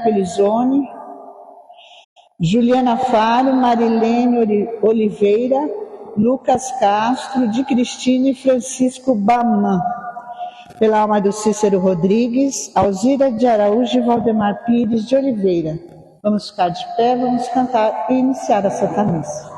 Pelizone, Juliana Faro, Marilene Oliveira, Lucas Castro, de Cristina e Francisco Baman. Pela alma do Cícero Rodrigues, Alzira de Araújo e Valdemar Pires de Oliveira. Vamos ficar de pé, vamos cantar e iniciar a Santa Missa.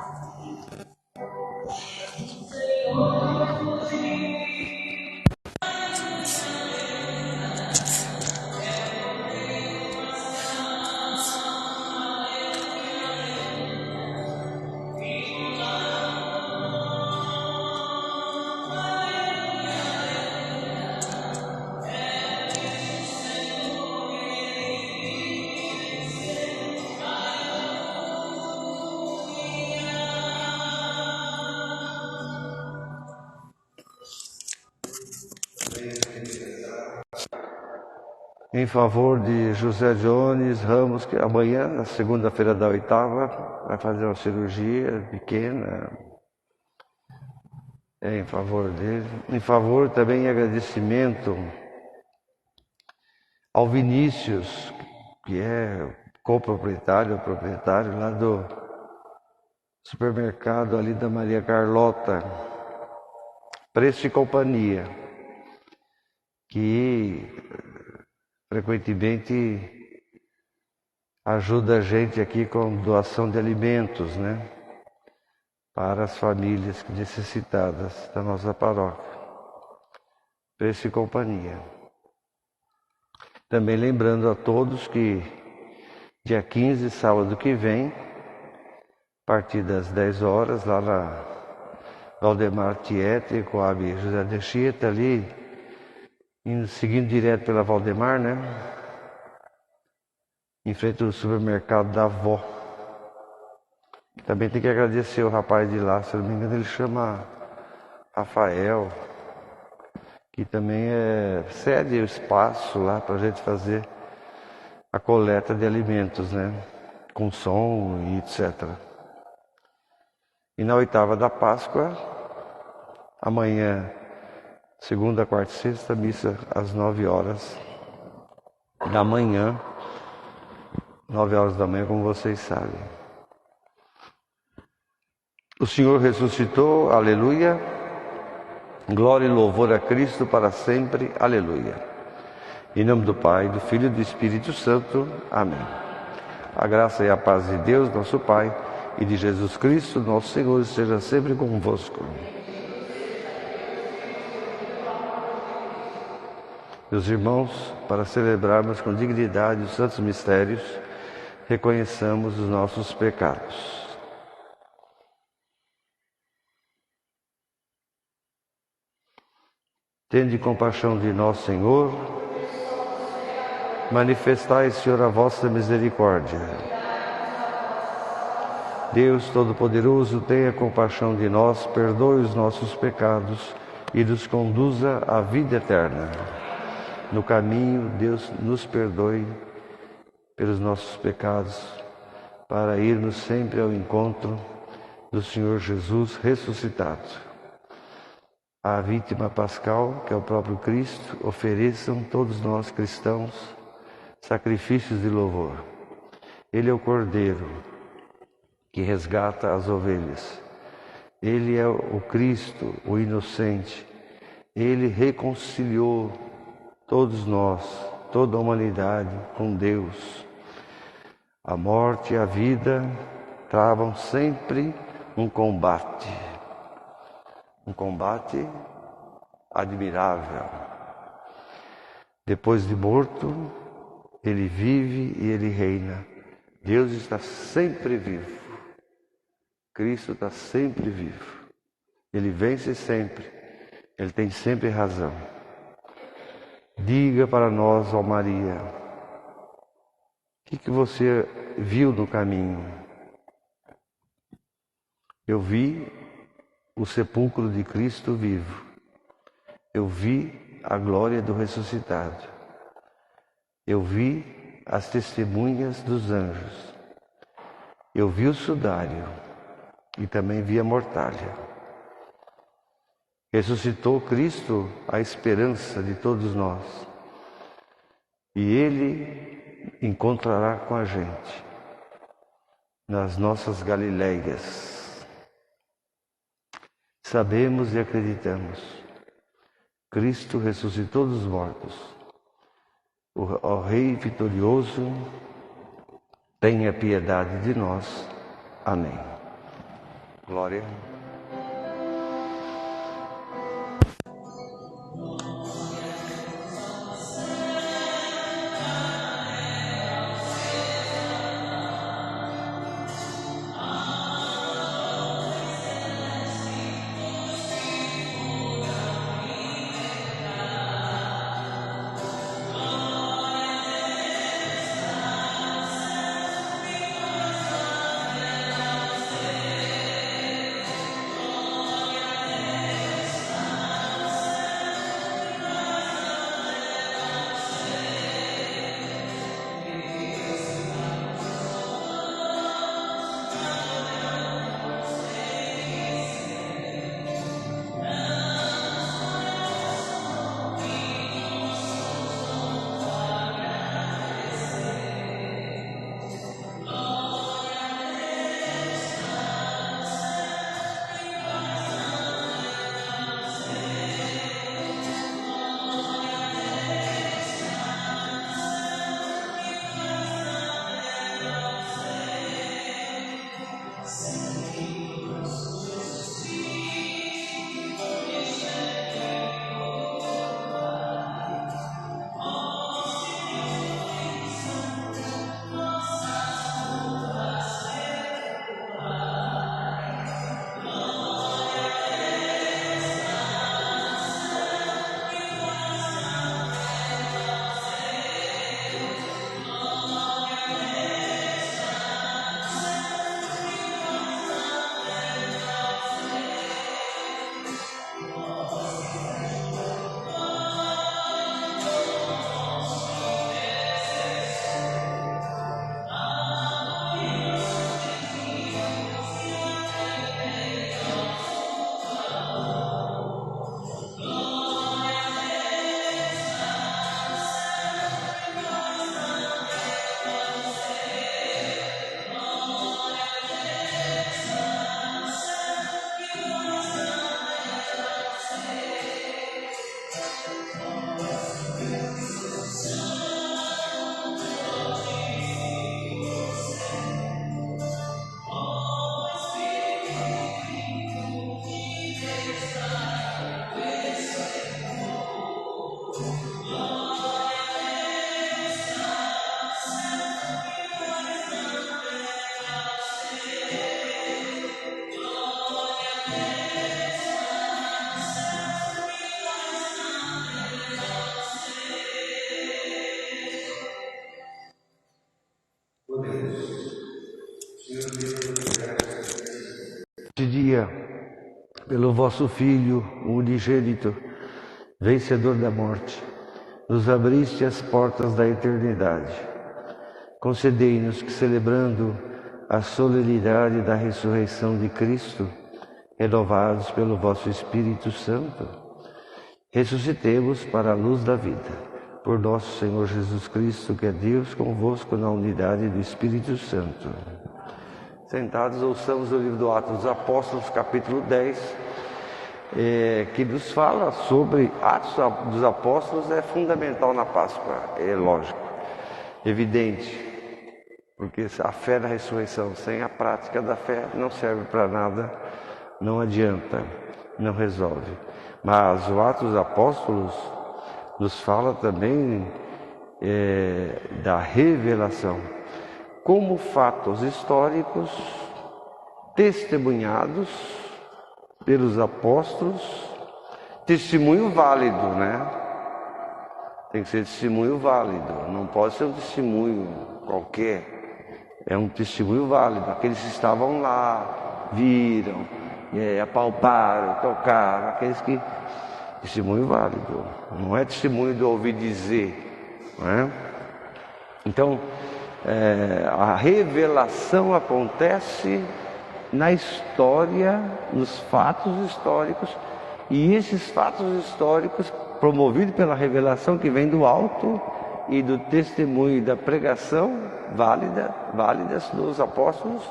Em favor de José Jones Ramos, que amanhã, na segunda-feira da 8ª, vai fazer uma cirurgia pequena. Em favor dele. Em favor também em agradecimento ao Vinícius, que é proprietário lá do supermercado ali da Maria Carlota, Preço e Companhia, que frequentemente ajuda a gente aqui com doação de alimentos, né? Para as famílias necessitadas da nossa paróquia. Preço e Companhia. Também lembrando a todos que dia 15, sábado que vem, a partir das 10 horas, lá na Valdemar Tiete, Coab José de Chieta, ali, seguindo direto pela Valdemar, né? Em frente ao supermercado da avó. Também tem que agradecer o rapaz de lá, se não me engano ele chama Rafael, que também cede o espaço lá para a gente fazer a coleta de alimentos, né? Com som e etc. E na 8ª da Páscoa, amanhã, segunda, quarta e sexta, missa às 9 horas da manhã. 9 horas da manhã, como vocês sabem. O Senhor ressuscitou, aleluia. Glória e louvor a Cristo para sempre, aleluia. Em nome do Pai, do Filho e do Espírito Santo, amém. A graça e a paz de Deus, nosso Pai, e de Jesus Cristo, nosso Senhor, esteja sempre convosco. Meus irmãos, para celebrarmos com dignidade os santos mistérios, reconheçamos os nossos pecados. Tende compaixão de nós, Senhor. Manifestai, Senhor, a vossa misericórdia. Deus Todo-Poderoso, tenha compaixão de nós, perdoe os nossos pecados e nos conduza à vida eterna. No caminho, Deus nos perdoe pelos nossos pecados, para irmos sempre ao encontro do Senhor Jesus ressuscitado. A vítima pascal, que é o próprio Cristo, ofereçam todos nós cristãos sacrifícios de louvor. Ele é o Cordeiro que resgata as ovelhas. Ele é o Cristo, o inocente. Ele reconciliou todos nós, toda a humanidade com Deus. A morte e a vida travam sempre um combate admirável. Depois de morto, ele vive e ele reina. Deus está sempre vivo. Cristo está sempre vivo. Ele vence sempre. Ele tem sempre razão. Diga para nós, ó Maria, o que você viu no caminho? Eu vi o sepulcro de Cristo vivo. Eu vi a glória do ressuscitado. Eu vi as testemunhas dos anjos. Eu vi o sudário e também vi a mortalha. Ressuscitou Cristo, a esperança de todos nós. E Ele encontrará com a gente nas nossas Galileias. Sabemos e acreditamos. Cristo ressuscitou dos mortos. O Rei vitorioso, tenha piedade de nós. Amém. Glória. Este dia, pelo vosso Filho unigênito, vencedor da morte, nos abriste as portas da eternidade. Concedei-nos que, celebrando a solenidade da ressurreição de Cristo, renovados pelo vosso Espírito Santo, ressuscitemos para a luz da vida. Por nosso Senhor Jesus Cristo, que é Deus convosco na unidade do Espírito Santo. Sentados, ouçamos o livro do Atos dos Apóstolos, capítulo 10, que nos fala sobre Atos dos Apóstolos. É fundamental na Páscoa, é lógico, evidente, porque a fé da ressurreição sem a prática da fé não serve para nada, não adianta, não resolve. Mas o Atos dos Apóstolos nos fala também da revelação, como fatos históricos testemunhados pelos apóstolos, testemunho válido, né? Tem que ser testemunho válido, não pode ser um testemunho qualquer, é um testemunho válido. Aqueles que estavam lá, viram, apalparam, tocaram, aqueles que... Testemunho válido, não é testemunho de ouvir dizer, não é? Então, a revelação acontece na história, nos fatos históricos, e esses fatos históricos, promovidos pela revelação que vem do alto, e do testemunho e da pregação válidas dos apóstolos,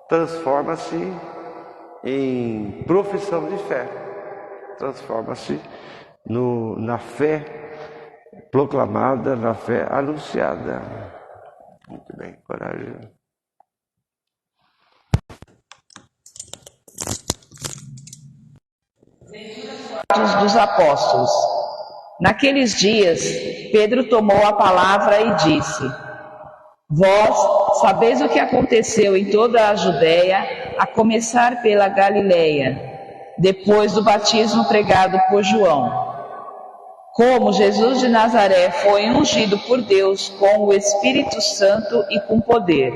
transforma-se em profissão de fé, transforma-se na fé proclamada, na fé anunciada. Muito bem, coragem. Atos dos Apóstolos. Naqueles dias, Pedro tomou a palavra e disse: Vós sabeis o que aconteceu em toda a Judéia, a começar pela Galileia, depois do batismo pregado por João. Como Jesus de Nazaré foi ungido por Deus com o Espírito Santo e com poder.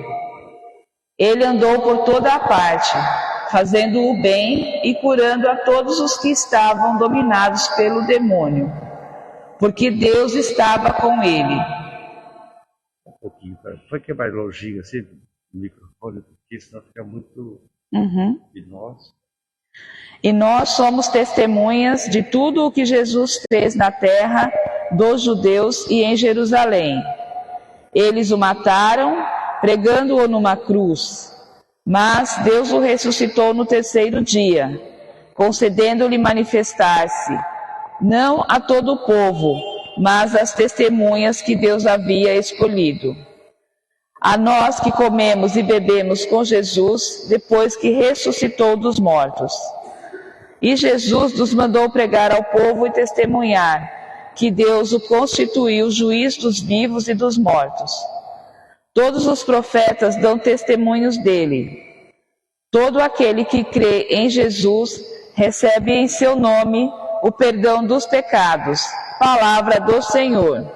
Ele andou por toda a parte, fazendo o bem e curando a todos os que estavam dominados pelo demônio, porque Deus estava com ele. Um pouquinho, foi que é mais longinho assim, o microfone, porque senão fica muito de nós. E nós somos testemunhas de tudo o que Jesus fez na terra dos judeus e em Jerusalém. Eles o mataram, pregando-o numa cruz, mas Deus o ressuscitou no terceiro dia, concedendo-lhe manifestar-se, não a todo o povo, mas às testemunhas que Deus havia escolhido. A nós que comemos e bebemos com Jesus, depois que ressuscitou dos mortos. E Jesus nos mandou pregar ao povo e testemunhar que Deus o constituiu juiz dos vivos e dos mortos. Todos os profetas dão testemunhos dele. Todo aquele que crê em Jesus recebe em seu nome o perdão dos pecados. Palavra do Senhor.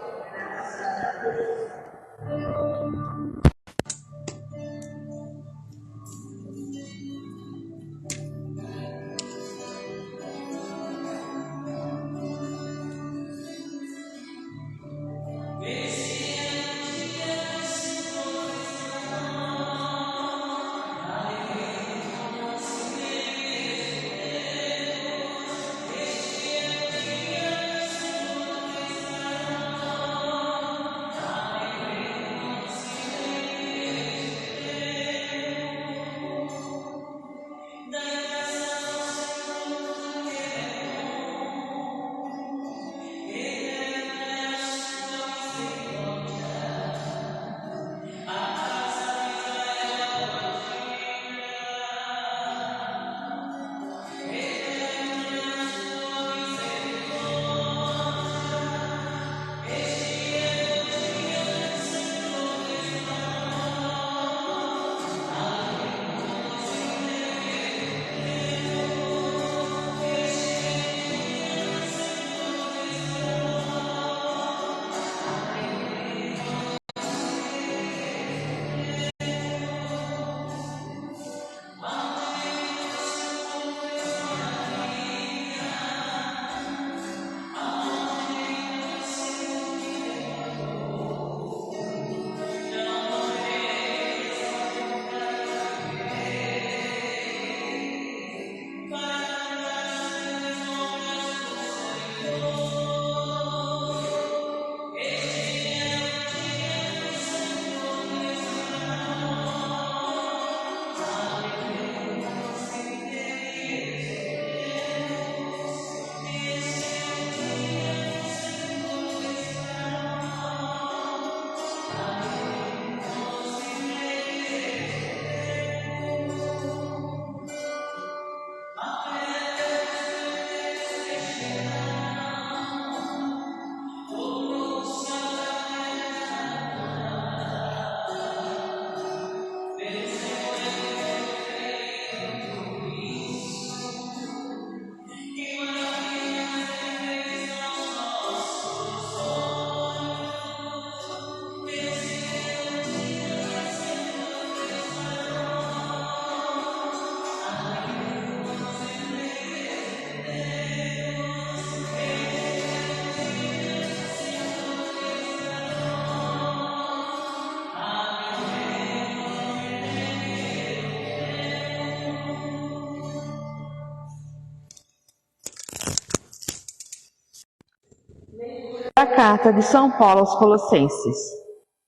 carta de São Paulo aos Colossenses.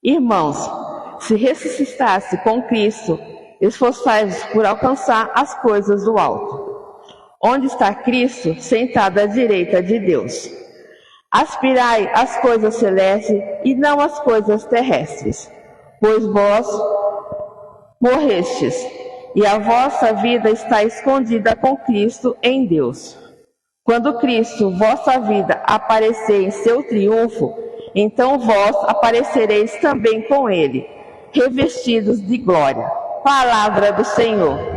Irmãos, se ressuscitasse com Cristo, esforçai-vos por alcançar as coisas do alto, onde está Cristo sentado à direita de Deus. Aspirai às coisas celestes e não às coisas terrestres, pois vós morrestes, e a vossa vida está escondida com Cristo em Deus. Quando Cristo, vossa vida, aparecer em seu triunfo, então vós aparecereis também com ele, revestidos de glória. Palavra do Senhor.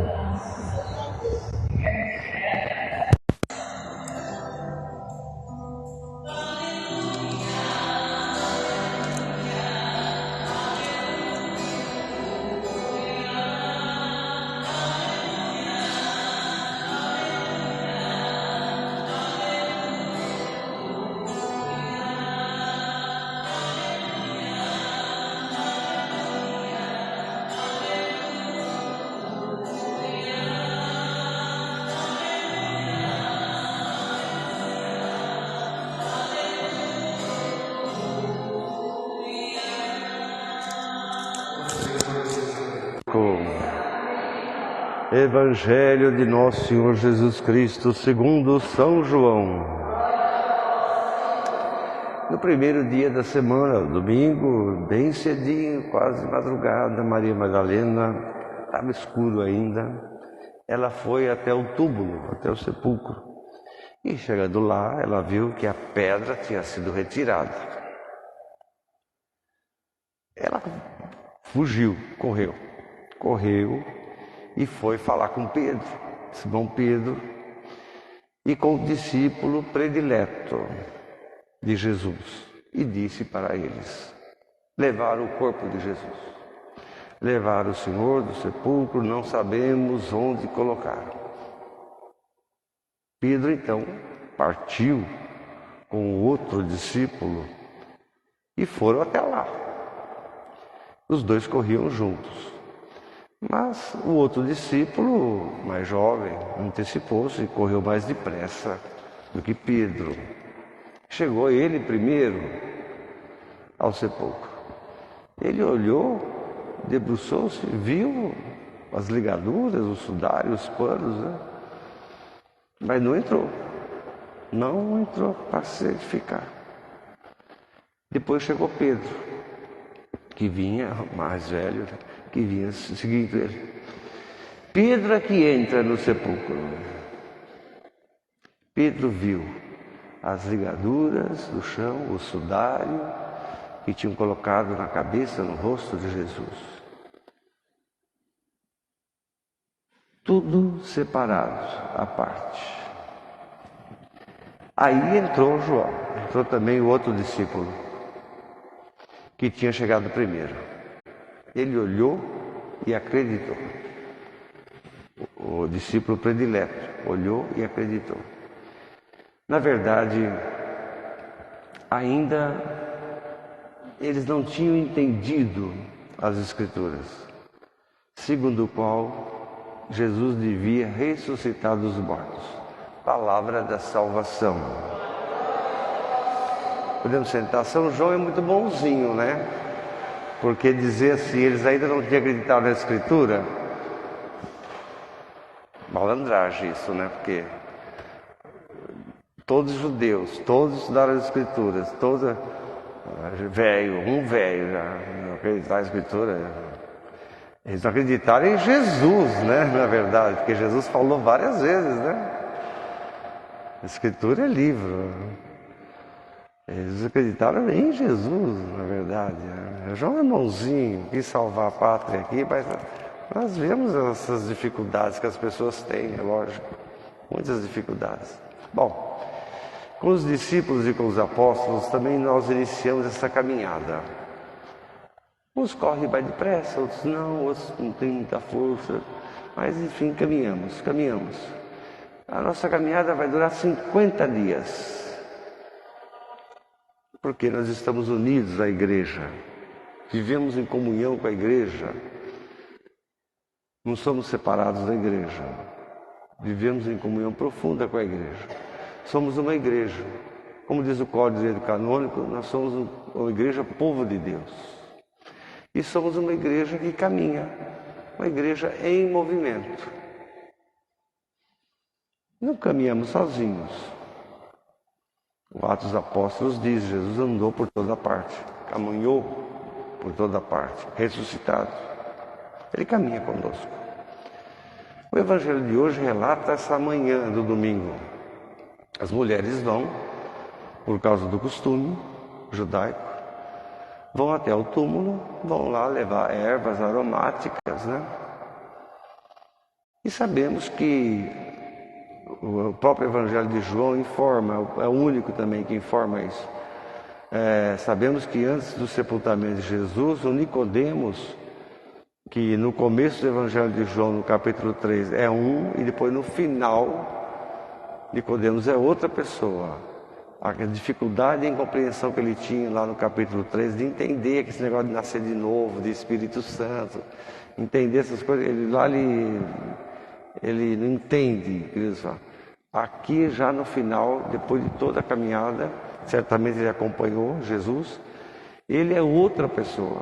Evangelho de Nosso Senhor Jesus Cristo, segundo São João. No primeiro dia da semana, domingo, bem cedinho, quase madrugada, Maria Madalena, estava escuro ainda, ela foi até o túmulo, até o sepulcro. E chegando lá, ela viu que a pedra tinha sido retirada. Ela fugiu, correu e foi falar com Pedro, Simão Pedro, e com o discípulo predileto de Jesus, e disse para eles: levaram o corpo de Jesus, levaram o Senhor do sepulcro, não sabemos onde colocaram. Pedro então partiu com o outro discípulo e foram até lá. Os dois corriam juntos. Mas o outro discípulo, mais jovem, antecipou-se e correu mais depressa do que Pedro. Chegou ele primeiro ao sepulcro. Ele olhou, debruçou-se, viu as ligaduras, os sudários, os panos, né? Mas não entrou para se edificar. Depois chegou Pedro, que vinha mais velho, né? Que vinha seguindo ele. Pedro é que entra no sepulcro. Pedro viu as ligaduras do chão, o sudário que tinham colocado na cabeça, no rosto de Jesus. Tudo separado, à parte. Aí entrou João, entrou também o outro discípulo, que tinha chegado primeiro. Ele olhou e acreditou. O discípulo predileto olhou e acreditou. Na verdade, ainda eles não tinham entendido as Escrituras, segundo o qual Jesus devia ressuscitar dos mortos. Palavra da salvação. Podemos sentar. São João é muito bonzinho, né? Porque dizer assim, eles ainda não tinham acreditado na Escritura, malandragem isso, né? Porque todos os judeus, todos estudaram as Escrituras, todos velho, não acreditaram na Escritura. Eles não acreditaram em Jesus, né? Na verdade, porque Jesus falou várias vezes, né? A Escritura é livro. Eles acreditaram em Jesus, na verdade. João é bonzinho, quis salvar a pátria aqui, mas nós vemos essas dificuldades que as pessoas têm, é lógico. Muitas dificuldades. Bom, com os discípulos e com os apóstolos também nós iniciamos essa caminhada. Uns correm mais depressa, outros não têm muita força. Mas enfim, caminhamos. A nossa caminhada vai durar 50 dias. Porque nós estamos unidos à igreja, vivemos em comunhão com a igreja, não somos separados da igreja, vivemos em comunhão profunda com a igreja. Somos uma igreja, como diz o Código de Direito Canônico, nós somos uma igreja povo de Deus. E somos uma igreja que caminha, uma igreja em movimento. Não caminhamos sozinhos. O Atos dos Apóstolos diz, Jesus andou por toda parte, caminhou por toda parte, ressuscitado. Ele caminha conosco. O Evangelho de hoje relata essa manhã do domingo. As mulheres vão, por causa do costume judaico, vão até o túmulo, vão lá levar ervas aromáticas, né? E sabemos que o próprio Evangelho de João informa, é o único também que informa isso. Sabemos que antes do sepultamento de Jesus, o Nicodemos, que no começo do Evangelho de João, no capítulo 3, é um, e depois no final, Nicodemos é outra pessoa. A dificuldade e incompreensão que ele tinha lá no capítulo 3, de entender que esse negócio de nascer de novo, de Espírito Santo, entender essas coisas, ele não entende. Aqui já no final, depois de toda a caminhada, certamente ele acompanhou Jesus, ele é outra pessoa.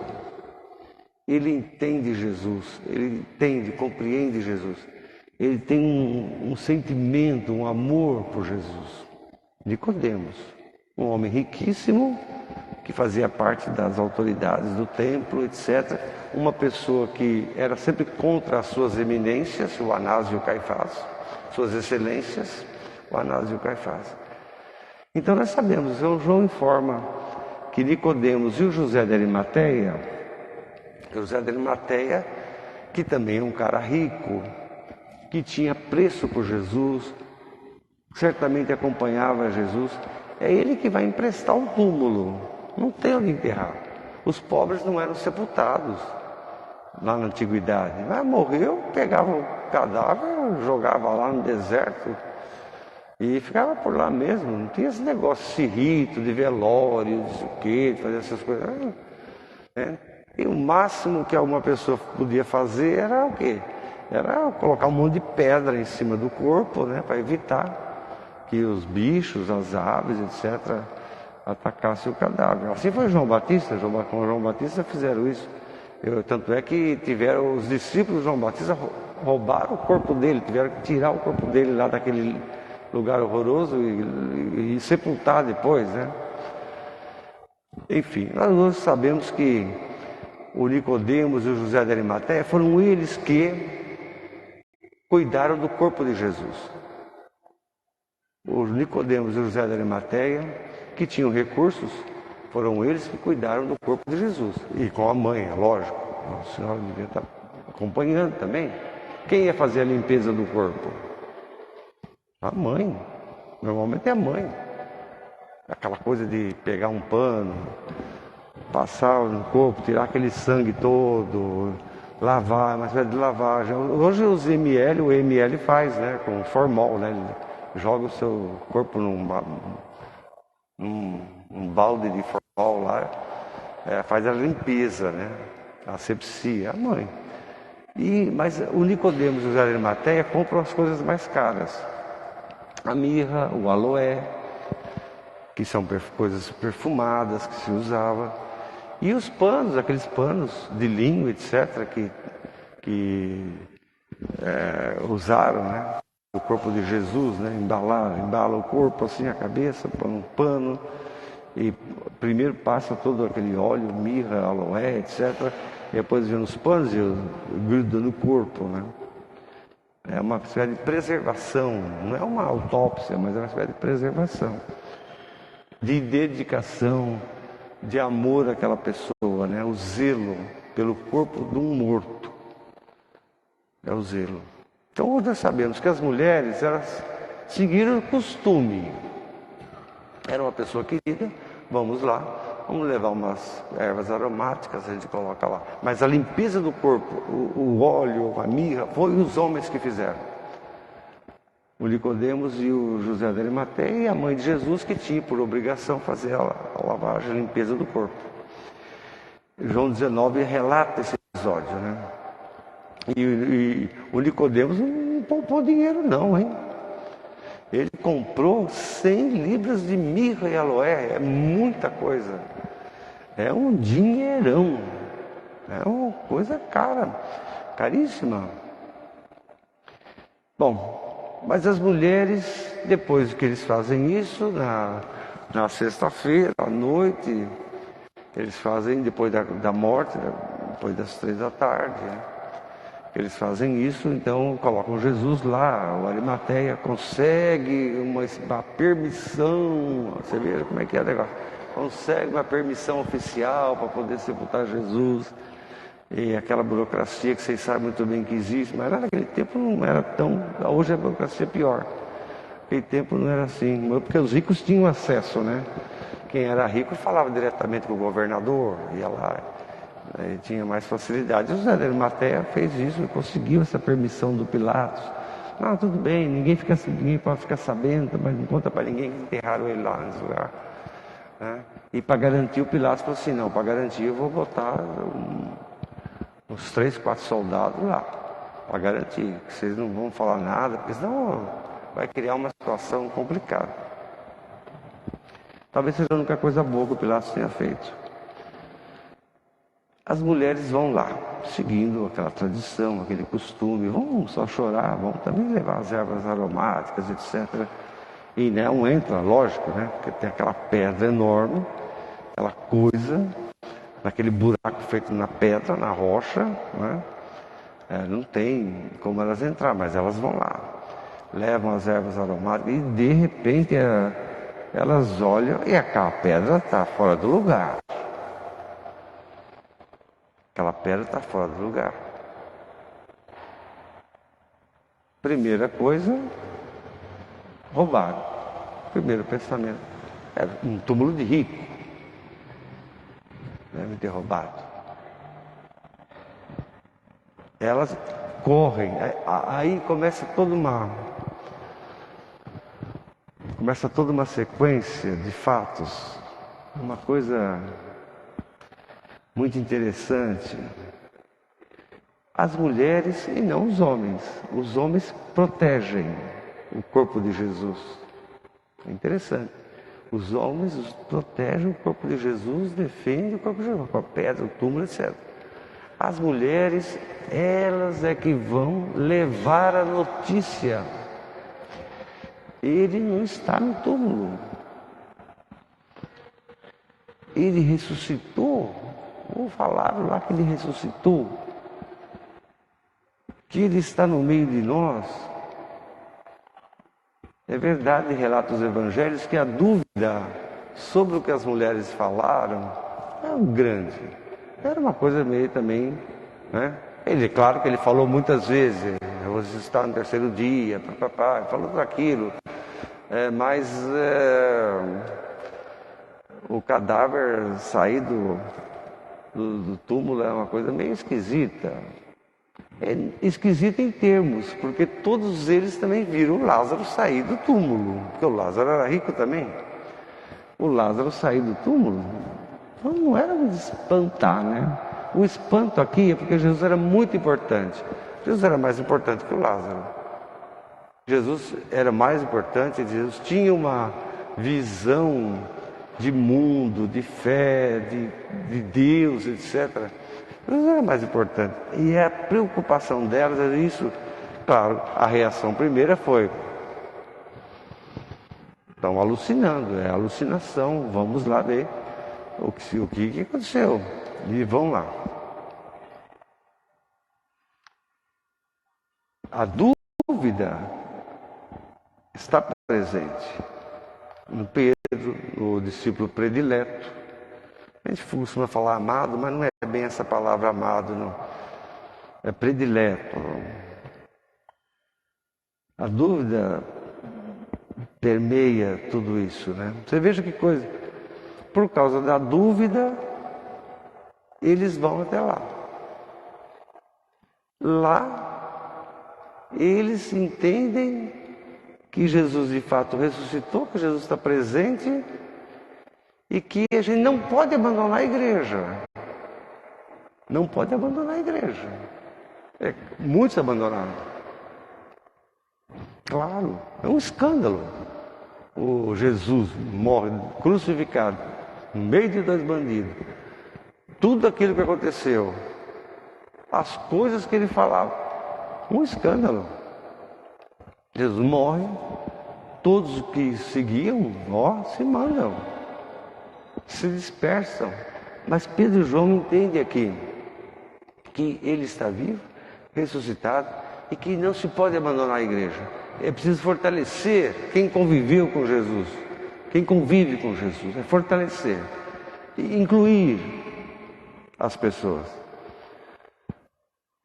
Ele entende Jesus, ele entende, compreende Jesus. Ele tem um sentimento, um amor por Jesus. Nicodemos, um homem riquíssimo, que fazia parte das autoridades do templo, etc. Uma pessoa que era sempre contra as suas eminências, o Anás e o Caifás, suas excelências, o Anás e o Caifás. Então nós sabemos, João informa que Nicodemos e o José de Arimateia, que também é um cara rico, que tinha preço por Jesus, certamente acompanhava Jesus, é ele que vai emprestar um túmulo, não tem onde enterrar. Os pobres não eram sepultados lá na antiguidade. Morreu, pegava o cadáver, jogava lá no deserto e ficava por lá mesmo. Não tinha esse negócio, esse rito de velório, não sei o quê, de fazer essas coisas. E o máximo que alguma pessoa podia fazer era o quê? Era colocar um monte de pedra em cima do corpo, né, para evitar que os bichos, as aves, etc., atacassem o cadáver. Assim foi João Batista. Com João Batista fizeram isso. Tanto é que tiveram os discípulos de João Batista, roubaram o corpo dele, tiveram que tirar o corpo dele lá daquele lugar horroroso e sepultar depois, né? Enfim, nós hoje sabemos que o Nicodemos e o José de Arimateia foram eles que cuidaram do corpo de Jesus. Os Nicodemos e o José de Arimateia, que tinham recursos, foram eles que cuidaram do corpo de Jesus. E com a mãe, é lógico. A senhora devia estar acompanhando também. Quem ia fazer a limpeza do corpo? A mãe. Normalmente é a mãe. Aquela coisa de pegar um pano, passar no corpo, tirar aquele sangue todo, lavar, uma espécie de lavagem. Hoje o ML faz, né, com formol, né? Ele joga o seu corpo num balde de formol lá, faz a limpeza, né? A asepsia, a mãe. Mas o Nicodemos e o José de Arimateia compram as coisas mais caras. A mirra, o aloé, que são coisas perfumadas que se usava. E os panos, aqueles panos de linho, etc., que usaram, né? O corpo de Jesus, né? Embala o corpo assim, a cabeça, põe um pano, e primeiro passa todo aquele óleo, mirra, aloé, etc., e depois vem os panos e gruda no corpo, né? É uma espécie de preservação, não é uma autópsia, mas é uma espécie de preservação, de dedicação, de amor àquela pessoa, né? O zelo pelo corpo de um morto, é o zelo. Então hoje nós sabemos que as mulheres, elas seguiram o costume. Era uma pessoa querida, vamos lá, vamos levar umas ervas aromáticas, a gente coloca lá. Mas a limpeza do corpo, o óleo, a mirra, foi os homens que fizeram. O Nicodemos e o José de Arimateia e a mãe de Jesus, que tinha por obrigação fazer a lavagem, a limpeza do corpo. João 19 relata esse episódio, né? E o Nicodemos não poupou dinheiro não, hein? Ele comprou 100 libras de mirra e aloé, é muita coisa. É um dinheirão, é uma coisa cara, caríssima. Bom, mas as mulheres, depois que eles fazem isso, na sexta-feira, à noite, eles fazem depois da morte, depois das 3 da tarde, eles fazem isso, então colocam Jesus lá. O Arimateia consegue uma permissão, você veja como é que é o negócio, consegue uma permissão oficial para poder sepultar Jesus. E aquela burocracia que vocês sabem muito bem que existe, mas naquele tempo não era tão, hoje a burocracia é pior. Naquele tempo não era assim, porque os ricos tinham acesso, né? Quem era rico falava diretamente com o governador, ia lá, e tinha mais facilidade. O José de Arimateia fez isso e conseguiu essa permissão do Pilatos. Não, tudo bem, ninguém pode ficar sabendo, mas não conta para ninguém que enterraram ele lá nesse lugar. Né? E para garantir, o Pilatos falou assim, não, para garantir eu vou botar uns 3, 4 soldados lá, para garantir que vocês não vão falar nada, porque senão vai criar uma situação complicada. Talvez seja a única coisa boa que o Pilatos tenha feito. As mulheres vão lá, seguindo aquela tradição, aquele costume, vão só chorar, vão também levar as ervas aromáticas, etc. E não entra, lógico, né? Porque tem aquela pedra enorme, aquela coisa, naquele buraco feito na pedra, na rocha, né? Não tem como elas entrar, mas elas vão lá, levam as ervas aromáticas e de repente elas olham e aquela pedra está fora do lugar. Aquela pedra está fora do lugar. Primeira coisa, roubaram. Primeiro pensamento, era um túmulo de rico. Devem ter roubado. Elas correm, aí começa toda uma sequência de fatos, uma coisa muito interessante. As mulheres e não os homens. Os homens protegem o corpo de Jesus. É interessante. Os homens protegem o corpo de Jesus, defendem o corpo de Jesus, com a pedra, o túmulo, etc. As mulheres, elas é que vão levar a notícia. Ele não está no túmulo. Ele ressuscitou. Ou falaram lá que ele ressuscitou. Que ele está no meio de nós. É verdade, relata os evangelhos, que a dúvida sobre o que as mulheres falaram é grande. Era uma coisa meio também, né? Claro que ele falou muitas vezes, hoje está no 3º dia, falou tudo aquilo, mas o cadáver sair do túmulo é uma coisa meio esquisita. É esquisita em termos, porque todos eles também viram Lázaro sair do túmulo, porque o Lázaro era rico também. O Lázaro sair do túmulo não era de espantar, né? O espanto aqui é porque Jesus era muito importante. Jesus era mais importante que o Lázaro. Jesus era mais importante, Jesus tinha uma visão de mundo, de fé, de Deus, etc. Jesus era mais importante. E a preocupação delas era isso. Claro, a reação primeira foi: estão alucinando, é alucinação, vamos lá ver o que aconteceu. E vão lá. A dúvida está presente no Pedro, o discípulo predileto. A gente costuma falar amado, mas não é bem essa palavra amado, não. É predileto. A dúvida permeia tudo isso, né? Você veja que coisa. Por causa da dúvida, eles vão até lá. Lá, eles entendem que Jesus de fato ressuscitou, que Jesus está presente e que a gente não pode abandonar a igreja. Não pode abandonar a igreja. Muitos abandonaram. Claro, é um escândalo. O Jesus morre crucificado no meio de 2 bandidos. Tudo aquilo que aconteceu, as coisas que ele falava, um escândalo. Jesus morre, todos que seguiam, se mandam, se dispersam. Mas Pedro e João entendem aqui que ele está vivo, ressuscitado, e que não se pode abandonar a igreja. É preciso fortalecer quem conviveu com Jesus, quem convive com Jesus, é fortalecer e incluir as pessoas.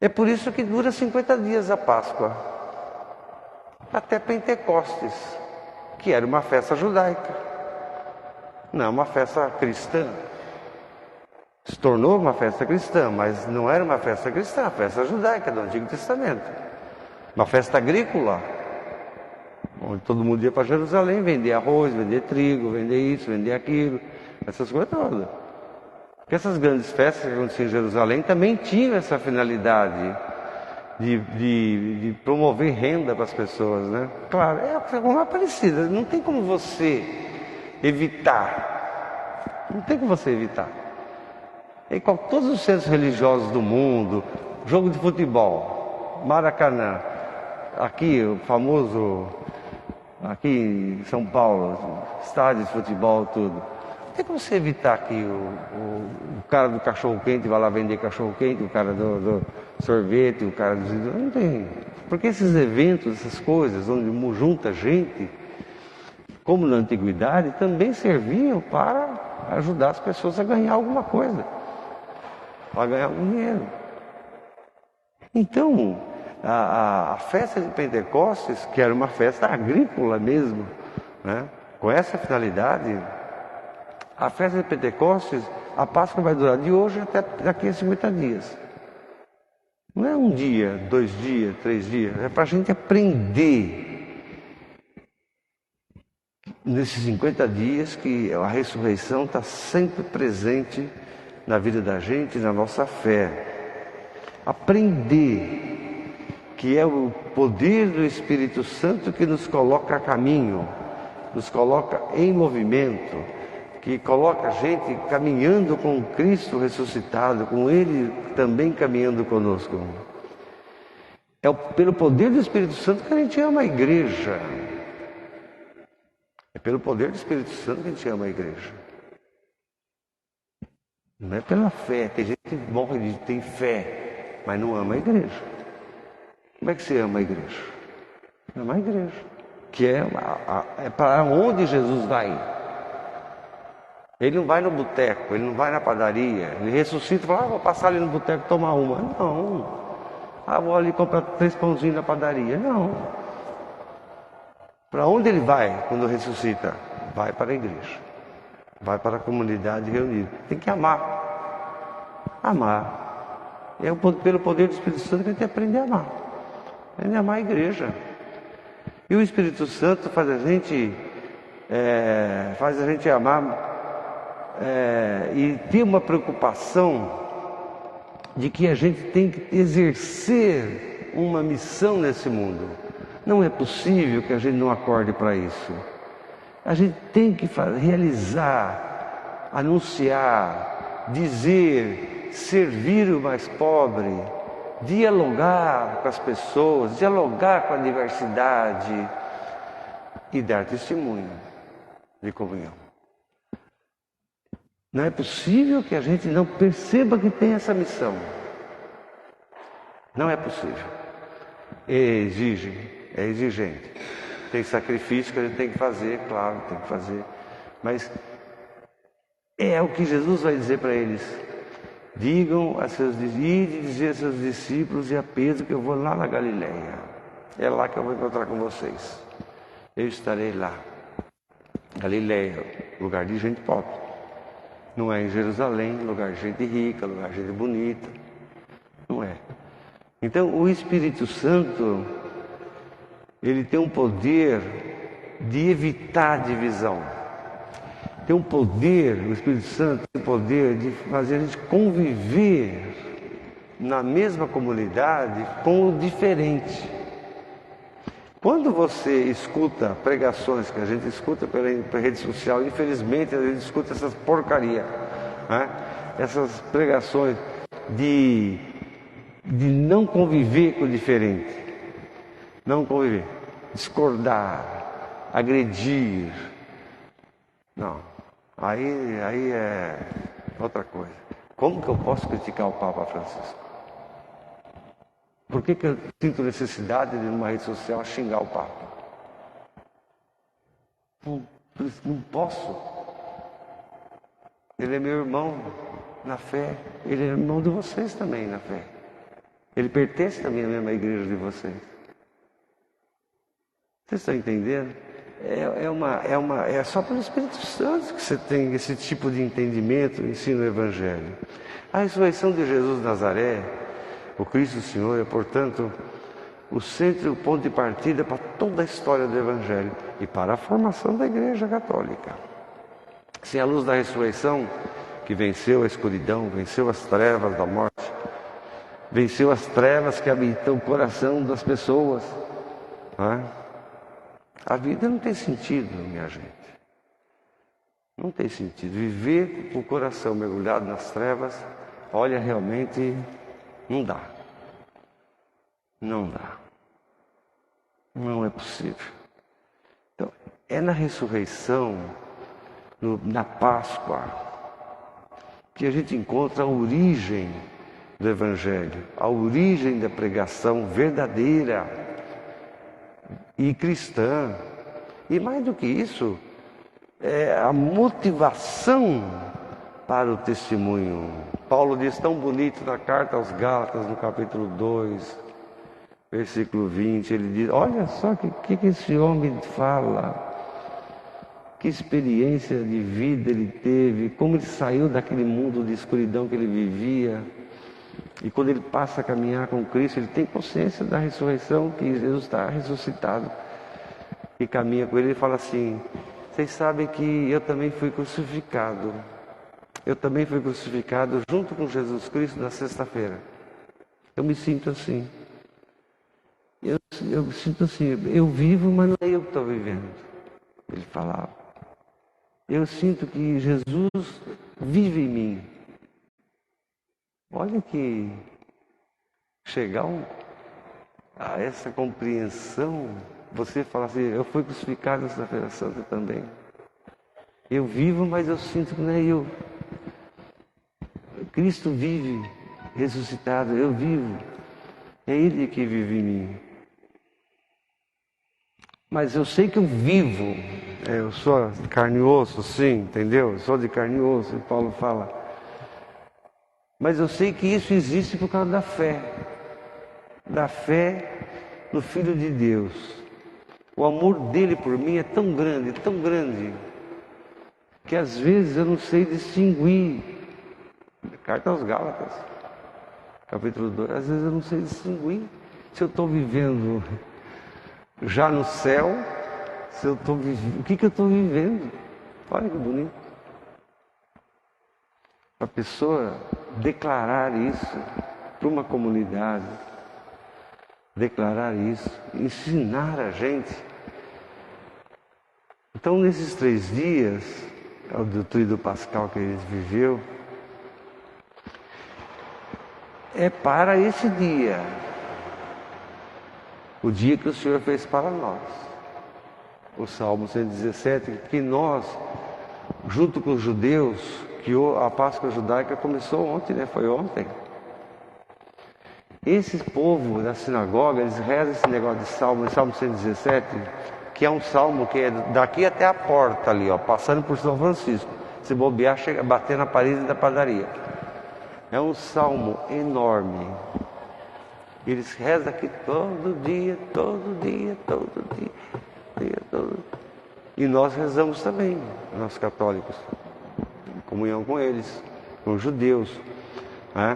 É por isso que dura 50 dias a Páscoa, até Pentecostes, que era uma festa judaica, não uma festa cristã. Se tornou uma festa cristã, mas não era uma festa cristã, a festa judaica do Antigo Testamento. Uma festa agrícola, onde todo mundo ia para Jerusalém vender arroz, vender trigo, vender isso, vender aquilo, essas coisas todas. Porque essas grandes festas que aconteciam em Jerusalém também tinham essa finalidade de promover renda para as pessoas, né? Claro, é uma parecida, não tem como você evitar. Não tem como você evitar. E com todos os centros religiosos do mundo, jogo de futebol, Maracanã, aqui o famoso, aqui em São Paulo, estádio de futebol, tudo. Não tem como você evitar que o cara do cachorro-quente vai lá vender cachorro-quente, o cara do sorvete, o cara dos... Não tem. Porque esses eventos, essas coisas, onde junta gente, como na antiguidade, também serviam para ajudar as pessoas a ganhar alguma coisa, para ganhar dinheiro. Então, a festa de Pentecostes, que era uma festa agrícola mesmo, né? Com essa finalidade, a festa de Pentecostes, a Páscoa vai durar de hoje até daqui a 50 dias. Não é um dia, 2 dias, 3 dias, é para a gente aprender nesses 50 dias que a ressurreição está sempre presente na vida da gente, na nossa fé. Aprender que é o poder do Espírito Santo que nos coloca a caminho, nos coloca em movimento, que coloca a gente caminhando com Cristo ressuscitado, com Ele também caminhando conosco. É pelo poder do Espírito Santo que a gente ama a igreja. É pelo poder do Espírito Santo que a gente ama a igreja. Não é pela fé. Tem gente que morre de tem fé, mas não ama a igreja. Como é que você ama a igreja? Ama a igreja. Que é para onde Jesus vai. Ele não vai no boteco, ele não vai na padaria. Ele ressuscita e fala, vou passar ali no boteco tomar uma. Não. Vou ali comprar 3 pãozinhos na padaria. Não. Para onde ele vai quando ressuscita? Vai para a igreja. Vai para a comunidade reunida. Tem que amar. Amar. É pelo poder do Espírito Santo que a gente aprende a amar. Aprende a amar a igreja. E o Espírito Santo faz a gente amar e ter uma preocupação de que a gente tem que exercer uma missão nesse mundo. Não é possível que a gente não acorde para isso. A gente tem que realizar, anunciar, dizer, servir o mais pobre, dialogar com as pessoas, dialogar com a diversidade e dar testemunho de comunhão. Não é possível que a gente não perceba que tem essa missão. Não é possível. É exigente. Tem sacrifício que a gente tem que fazer, claro, tem que fazer. Mas é o que Jesus vai dizer para eles. Digam a seus dizer a seus discípulos e a Pedro que eu vou lá na Galileia. É lá que eu vou encontrar com vocês. Eu estarei lá. Galileia, lugar de gente pobre. Não é em Jerusalém, lugar de gente rica, lugar de gente bonita. Não é. Então, o Espírito Santo, ele tem um poder de evitar divisão. Tem um poder, o Espírito Santo tem o poder de fazer a gente conviver na mesma comunidade com o diferente. Quando você escuta pregações que a gente escuta pela rede social, infelizmente a gente escuta essas porcaria, né? Essas pregações de não conviver com o diferente, não conviver, discordar, agredir. Não, aí é outra coisa. Como que eu posso criticar o Papa Francisco? Por que eu sinto necessidade de, numa rede social, xingar o Papa? Não posso. Ele é meu irmão na fé. Ele é irmão de vocês também na fé. Ele pertence também à mesma igreja de vocês. Vocês estão entendendo? É só pelo Espírito Santo que você tem esse tipo de entendimento, ensino o Evangelho. A ressurreição de Jesus de Nazaré, o Cristo Senhor, é, portanto, o centro e o ponto de partida para toda a história do Evangelho e para a formação da Igreja Católica. Sem a luz da ressurreição, que venceu a escuridão, venceu as trevas da morte, venceu as trevas que habitam o coração das pessoas, não é? A vida não tem sentido, minha gente. Não tem sentido. Viver com o coração mergulhado nas trevas, olha, realmente não dá. Não dá. Não é possível. Então, é na ressurreição, na Páscoa, que a gente encontra a origem do Evangelho, a origem da pregação verdadeira e cristã. E mais do que isso, é a motivação para o testemunho. Paulo diz tão bonito na carta aos Gálatas, no capítulo 2, versículo 20, ele diz, olha só o que esse homem fala, que experiência de vida ele teve, como ele saiu daquele mundo de escuridão que ele vivia, e quando ele passa a caminhar com Cristo, ele tem consciência da ressurreição, que Jesus está ressuscitado, e caminha com ele, ele fala assim, vocês sabem que eu também fui crucificado. Eu também fui crucificado junto com Jesus Cristo na sexta-feira. Eu me sinto assim. Eu me sinto assim, eu vivo, mas não é eu que estou vivendo. Ele falava. Eu sinto que Jesus vive em mim. Olha que chegar a essa compreensão, você fala assim, eu fui crucificado na sexta-feira santa também. Eu vivo, mas eu sinto que não é eu. Cristo vive, ressuscitado, eu vivo. É Ele que vive em mim. Mas eu sei que eu vivo. Eu sou de carne e osso, sim, entendeu? Eu sou de carne e osso, e Paulo fala. Mas eu sei que isso existe por causa da fé. Da fé no Filho de Deus. O amor dele por mim é tão grande, que às vezes eu não sei distinguir. Carta aos Gálatas, capítulo 2, às vezes eu não sei distinguir se eu estou vivendo já no céu, se eu estou vivendo, o que eu estou vivendo. Olha que bonito. A pessoa declarar isso para uma comunidade, declarar isso, ensinar a gente. Então, nesses 3 dias, do Tríduo Pascal que a gente viveu, é para esse dia, o dia que o Senhor fez para nós. O Salmo 117, que nós, junto com os judeus, que a Páscoa judaica começou ontem, né? Foi ontem. Esse povo da sinagoga, eles rezam esse negócio de Salmo 117, que é um salmo que é daqui até a porta ali, ó, passando por São Francisco. Se bobear, chega a bater na parede da padaria. É um salmo enorme. Eles rezam aqui todo dia. E nós rezamos também, nós católicos, em comunhão com eles, com os judeus, né?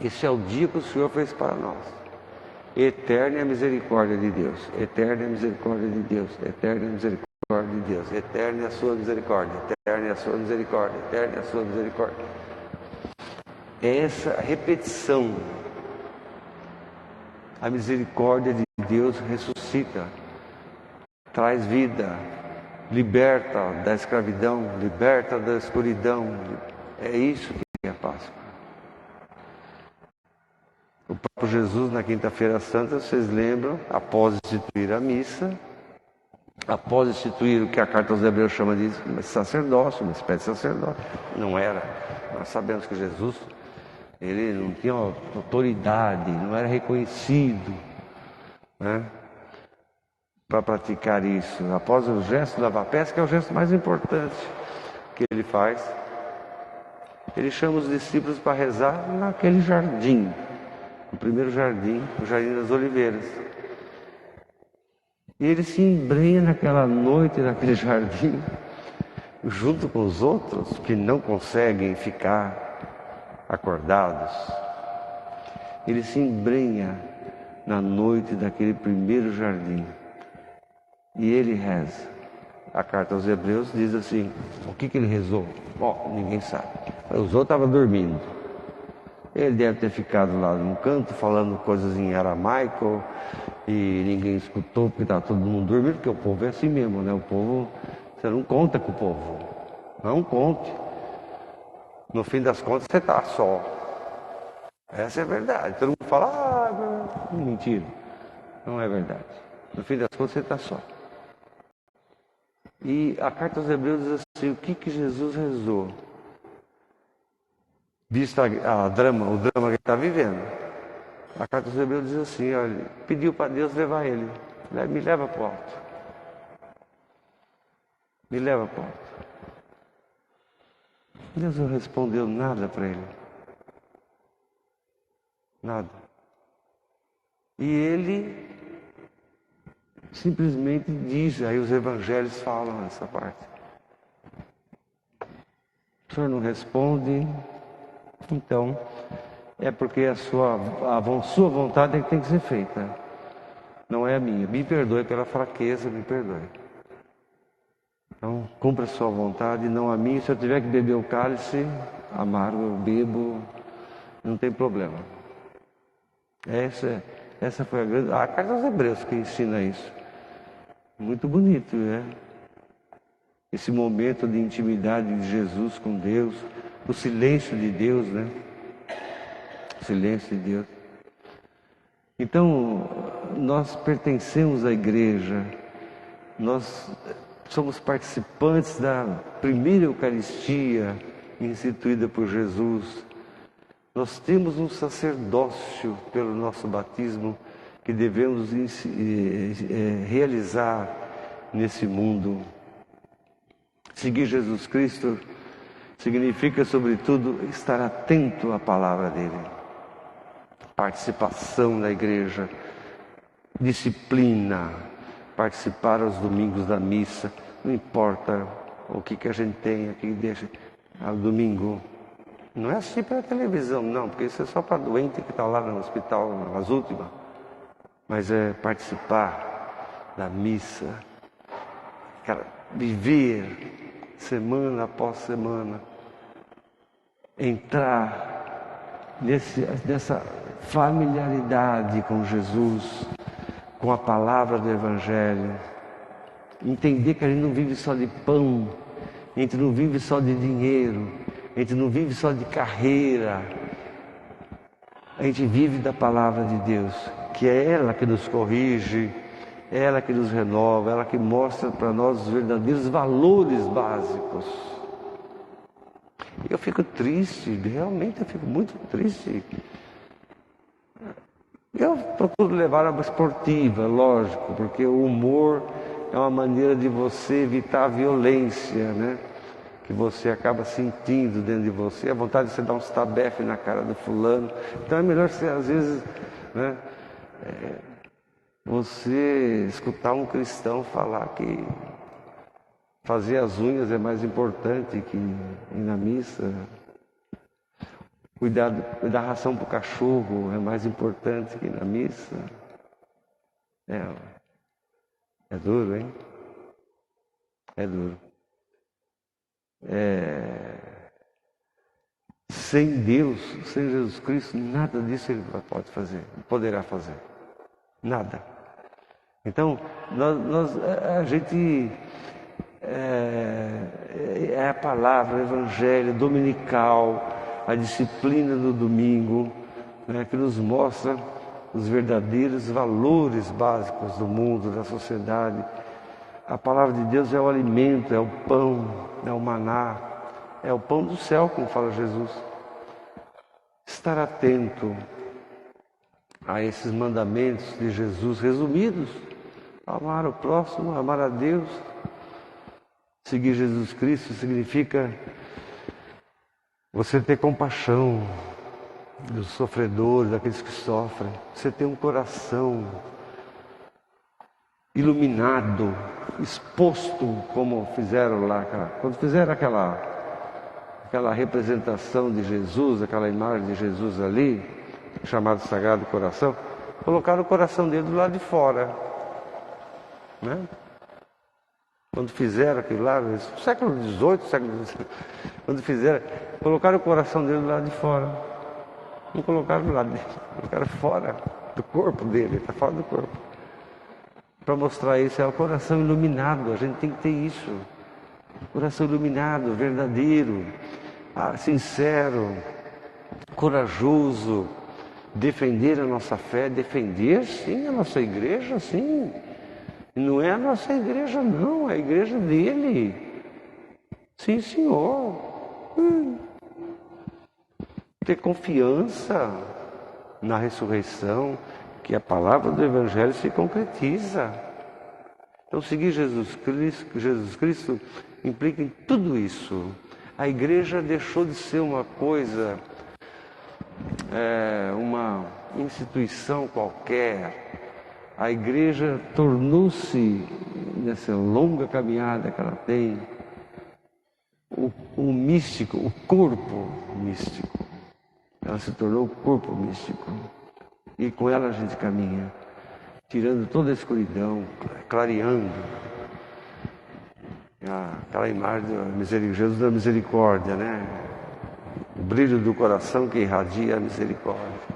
Esse é o dia que o Senhor fez para nós. Eterna é a misericórdia de Deus, eterna é a misericórdia de Deus, eterna é a misericórdia de Deus, eterna é a sua misericórdia, eterna é a sua misericórdia, eterna é a sua misericórdia. É essa repetição, a misericórdia de Deus ressuscita, traz vida, liberta da escravidão, liberta da escuridão. É isso que é a Páscoa. O próprio Jesus, na Quinta-feira Santa, vocês lembram, após instituir a missa, após instituir o que a carta aos Hebreus chama de sacerdócio, uma espécie de sacerdócio, não era. Nós sabemos que Jesus, ele não tinha autoridade, não era reconhecido, né, para praticar isso. Após o gesto de lavar pés, que é o gesto mais importante que ele faz, ele chama os discípulos para rezar naquele jardim, no primeiro jardim, o Jardim das Oliveiras. E ele se embrenha naquela noite, naquele jardim, junto com os outros que não conseguem ficar acordados. Ele se embrenha na noite daquele primeiro jardim. E ele reza. A carta aos Hebreus diz assim, o que ele rezou? Bom, ninguém sabe. Os outros estavam dormindo. Ele deve ter ficado lá num canto falando coisas em aramaico e ninguém escutou porque estava todo mundo dormindo, porque o povo é assim mesmo, né? O povo, você não conta com o povo. Não conte. No fim das contas você está só. Essa é a verdade. Todo mundo fala, mentira. Não é verdade. No fim das contas você está só. E a carta aos Hebreus diz assim, o que Jesus rezou? Visto o drama que ele está vivendo. A carta aos Hebreus diz assim, olha, pediu para Deus levar ele. Me leva para o alto. Me leva para o alto. Deus não respondeu nada para ele. Nada. E ele simplesmente diz, aí os evangelhos falam nessa parte. O Senhor não responde, então é porque a sua vontade é que tem que ser feita. Não é a minha. Me perdoe pela fraqueza, me perdoe. Então, cumpra a sua vontade, não a minha. Se eu tiver que beber o cálice amargo, eu bebo, não tem problema. Essa foi a carta aos Hebreus que ensina isso. Muito bonito, né? Esse momento de intimidade de Jesus com Deus, o silêncio de Deus, né? O silêncio de Deus. Então, nós pertencemos à igreja, nós somos participantes da primeira Eucaristia instituída por Jesus. Nós temos um sacerdócio pelo nosso batismo que devemos realizar nesse mundo. Seguir Jesus Cristo significa, sobretudo, estar atento à palavra dele. Participação na igreja, disciplina, participar aos domingos da missa, não importa o que a gente tem aqui, deixa ao domingo. Não é assistir pela televisão, não, porque isso é só para doente que está lá no hospital, nas últimas. Mas é participar da missa, viver semana após semana, entrar nessa familiaridade com Jesus, com a palavra do Evangelho, entender que a gente não vive só de pão, a gente não vive só de dinheiro, a gente não vive só de carreira, a gente vive da palavra de Deus, que é ela que nos corrige, é ela que nos renova, ela que mostra para nós os verdadeiros valores básicos. Eu fico triste, realmente eu fico muito triste. Eu procuro levar a esportiva, lógico, porque o humor é uma maneira de você evitar a violência, né? Que você acaba sentindo dentro de você, a vontade de você dar uns tabefes na cara do fulano. Então é melhor você, às vezes, né, você escutar um cristão falar que fazer as unhas é mais importante que ir na missa. Cuidar da ração para o cachorro é mais importante que ir na missa. É duro, hein? É duro. Sem Deus, sem Jesus Cristo, nada disso ele pode fazer, poderá fazer. Nada. Então, a gente é a palavra, o evangelho dominical, a disciplina do domingo, né, que nos mostra os verdadeiros valores básicos do mundo, da sociedade. A palavra de Deus é o alimento, é o pão, é o maná, é o pão do céu, como fala Jesus. Estar atento a esses mandamentos de Jesus resumidos: amar o próximo, amar a Deus. Seguir Jesus Cristo significa você ter compaixão dos sofredores, daqueles que sofrem. Você ter um coração iluminado, exposto, como fizeram lá, quando fizeram aquela representação de Jesus, aquela imagem de Jesus ali, chamado Sagrado Coração, colocaram o coração dele do lado de fora, né? Quando fizeram aquilo lá, no século XVIII, quando fizeram, colocaram o coração dele do lado de fora. Não colocaram do lado dele, colocaram fora do corpo dele, está fora do corpo. Para mostrar isso, é o coração iluminado, a gente tem que ter isso. Coração iluminado, verdadeiro, sincero, corajoso, defender a nossa fé, defender sim a nossa igreja, sim. Não é a nossa igreja não, é a igreja dele. Sim, Senhor. Ter confiança na ressurreição, que a palavra do Evangelho se concretiza. Então, seguir Jesus Cristo implica em tudo isso. A igreja deixou de ser uma coisa, uma instituição qualquer. A igreja tornou-se, nessa longa caminhada que ela tem, o místico, o corpo místico. Ela se tornou o corpo místico. E com ela a gente caminha, tirando toda a escuridão, clareando. Aquela imagem do Jesus da misericórdia, né? O brilho do coração que irradia a misericórdia.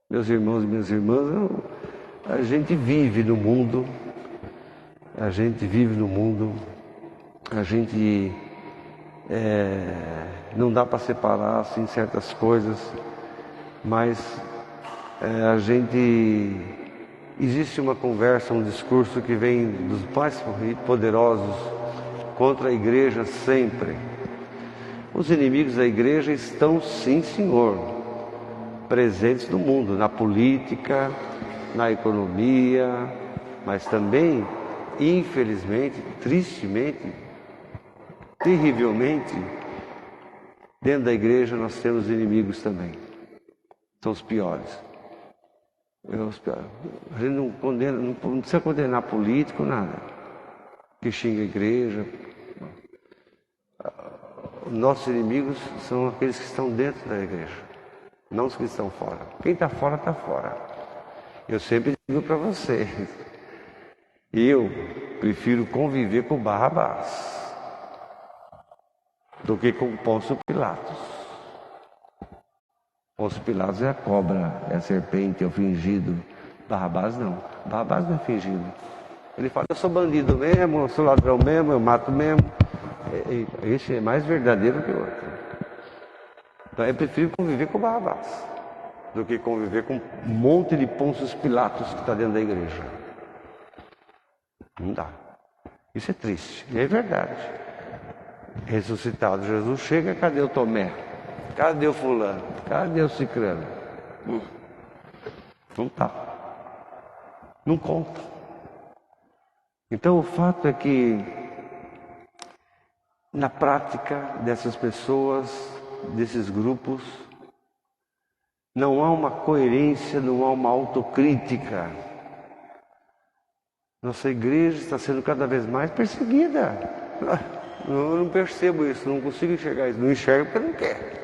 Meus irmãos e minhas irmãs, a gente vive no mundo, a gente não dá para separar assim certas coisas, mas existe uma conversa, um discurso que vem dos mais poderosos contra a igreja sempre. Os inimigos da igreja estão, sim, Senhor, presentes no mundo, na política, na economia, mas também, infelizmente, tristemente, terrivelmente, dentro da igreja nós temos inimigos também. São os piores. A gente não precisa condenar político, nada. Que xinga a igreja. Nossos inimigos são aqueles que estão dentro da igreja, não os que estão fora. Quem está fora, está fora. Eu sempre digo para vocês, eu prefiro conviver com Barrabás do que com Pôncio Pilatos. Pôncio Pilatos é a cobra, é a serpente, é o fingido. Barrabás não. Barrabás não é fingido. Ele fala: eu sou bandido mesmo, eu sou ladrão mesmo, eu mato mesmo. Esse é mais verdadeiro que o outro. Então eu prefiro conviver com Barrabás do que conviver com um monte de Pôncios Pilatos que está dentro da igreja. Não dá. Isso é triste, e é verdade. Ressuscitado Jesus chega, cadê o Tomé? Cadê o fulano? Cadê o cicrano? Não está. Não conta. Então o fato é que na prática dessas pessoas, desses grupos, não há uma coerência, não há uma autocrítica. Nossa igreja está sendo cada vez mais perseguida. Eu não percebo isso, não consigo enxergar isso. Não enxergo porque não quer.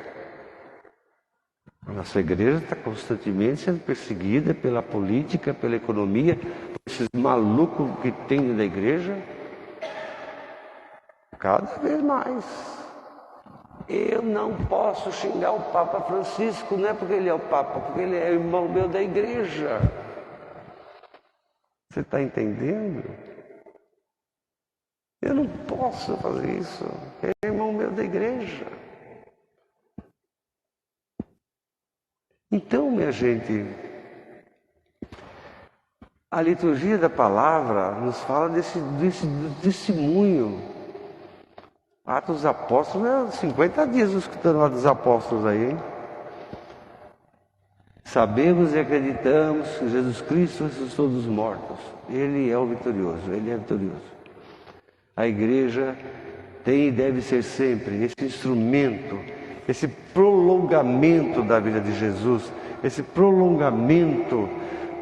A nossa igreja está constantemente sendo perseguida pela política, pela economia, por esses malucos que tem dentro da igreja. Cada vez mais. Eu não posso xingar o Papa Francisco, não é porque ele é o Papa, porque ele é irmão meu da igreja. Você está entendendo? Eu não posso fazer isso. É irmão meu da igreja. Então, minha gente, a liturgia da palavra nos fala desse testemunho. Atos dos Apóstolos, 50 dias escutando Atos dos Apóstolos aí, hein? Sabemos e acreditamos que Jesus Cristo ressuscitou dos mortos. Ele é o vitorioso, Ele é vitorioso. A igreja tem e deve ser sempre esse instrumento, esse prolongamento da vida de Jesus, esse prolongamento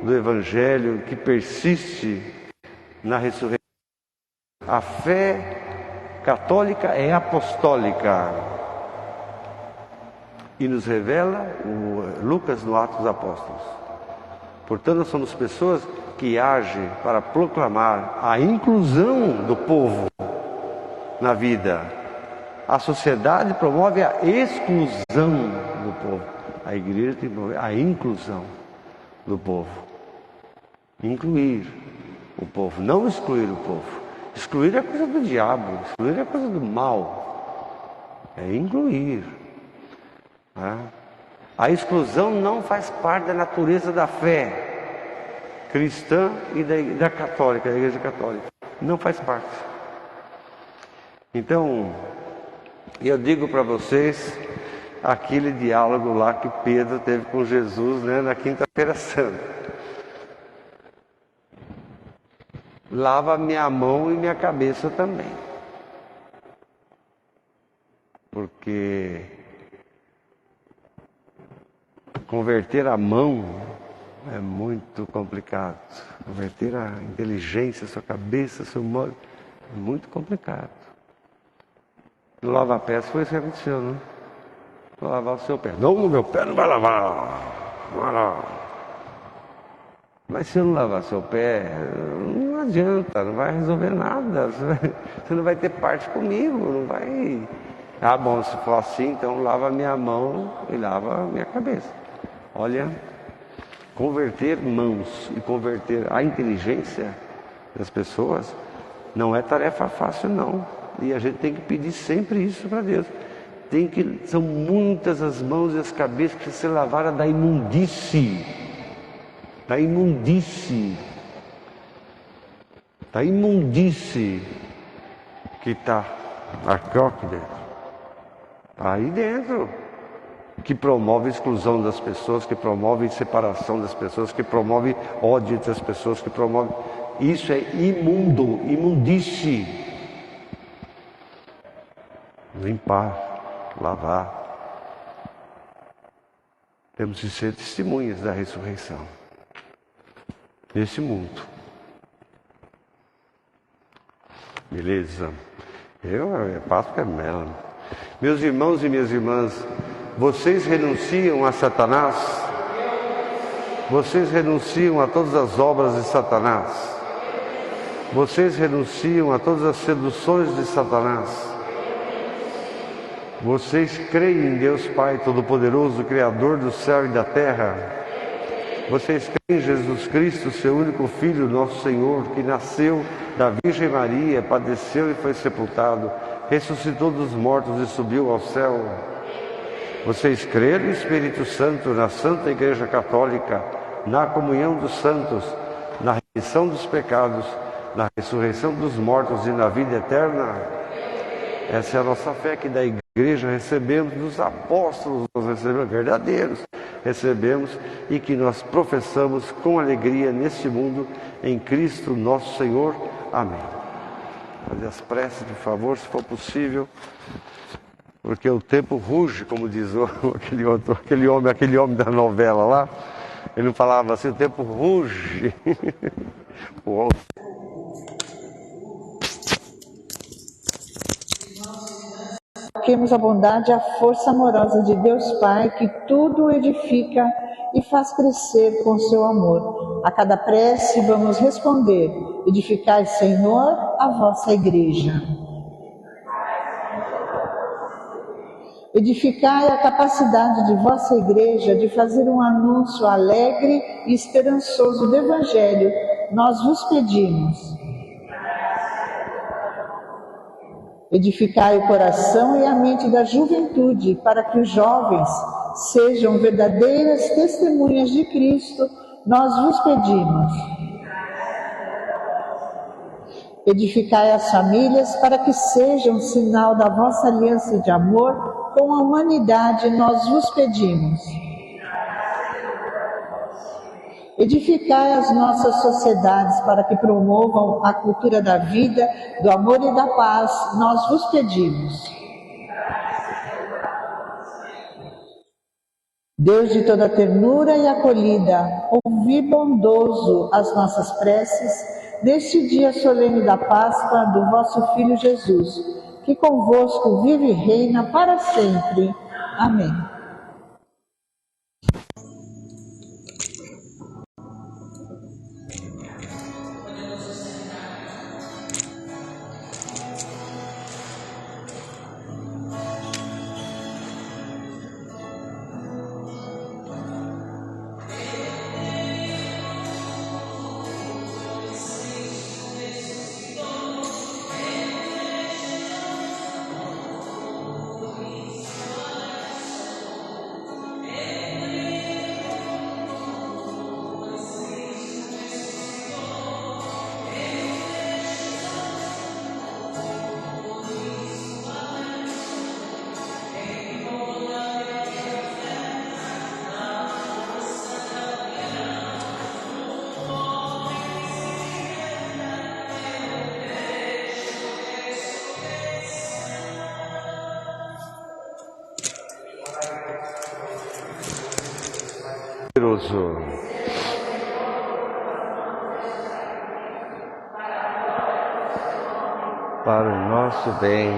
do Evangelho que persiste na ressurreição. A fé católica é apostólica e nos revela Lucas no Atos dos Apóstolos. Portanto, nós somos pessoas que agem para proclamar a inclusão do povo na vida. A sociedade promove a exclusão do povo. A igreja tem que promover a inclusão do povo. Incluir o povo, não excluir o povo. Excluir é coisa do diabo, excluir é coisa do mal. É incluir. A exclusão não faz parte da natureza da fé cristã e da católica, da igreja católica. Não faz parte. Então, eu digo para vocês aquele diálogo lá que Pedro teve com Jesus, né, na quinta-feira santa. Lava minha mão e minha cabeça também. Porque converter a mão é muito complicado. Converter a inteligência, a sua cabeça, seu modo, é muito complicado. No lava-pés foi isso que aconteceu, né? Vou lavar o seu pé. Não, no meu pé não vai lavar. Não vai lavar. Mas se eu não lavar seu pé, não adianta, não vai resolver nada. Você não vai ter parte comigo, não vai. Ah, bom, se for assim, então lava a minha mão e lava a minha cabeça. Olha, converter mãos e converter a inteligência das pessoas não é tarefa fácil, não. E a gente tem que pedir sempre isso para Deus. São muitas as mãos e as cabeças que se lavaram da imundície. Da imundície que está aqui dentro. Aí dentro. Que promove a exclusão das pessoas, que promove a separação das pessoas, que promove ódio entre as pessoas, que promove... Isso é imundo, imundície. Limpar, lavar. Temos que ser testemunhas da ressurreição. Nesse mundo. Beleza? Eu passo Carmela. Meus irmãos e minhas irmãs, vocês renunciam a Satanás? Vocês renunciam a todas as obras de Satanás? Vocês renunciam a todas as seduções de Satanás? Vocês creem em Deus Pai Todo-Poderoso, Criador do céu e da terra? Vocês creem em Jesus Cristo, seu único Filho, nosso Senhor, que nasceu da Virgem Maria, padeceu e foi sepultado, ressuscitou dos mortos e subiu ao céu? Vocês creem no Espírito Santo, na Santa Igreja Católica, na comunhão dos santos, na remissão dos pecados, na ressurreição dos mortos e na vida eterna? Essa é a nossa fé que da igreja recebemos, dos apóstolos nós recebemos, verdadeiros recebemos, e que nós professamos com alegria neste mundo, em Cristo nosso Senhor. Amém. Fazer as preces, por favor, se for possível, porque o tempo ruge, como diz aquele homem da novela lá. Ele não falava assim, o tempo ruge. Invoquemos a bondade e a força amorosa de Deus Pai, que tudo edifica e faz crescer com seu amor. A cada prece vamos responder: edificai, Senhor, a vossa igreja. Edificai a capacidade de vossa igreja de fazer um anúncio alegre e esperançoso do Evangelho nós vos pedimos. Edificai o coração e a mente da juventude, para que os jovens sejam verdadeiras testemunhas de Cristo, nós vos pedimos. Edificai as famílias, para que sejam sinal da vossa aliança de amor com a humanidade, nós vos pedimos. Edificai as nossas sociedades para que promovam a cultura da vida, do amor e da paz, nós vos pedimos. Deus de toda ternura e acolhida, ouvi bondoso as nossas preces neste dia solene da Páscoa do vosso Filho Jesus, que convosco vive e reina para sempre. Amém. Para o nosso bem,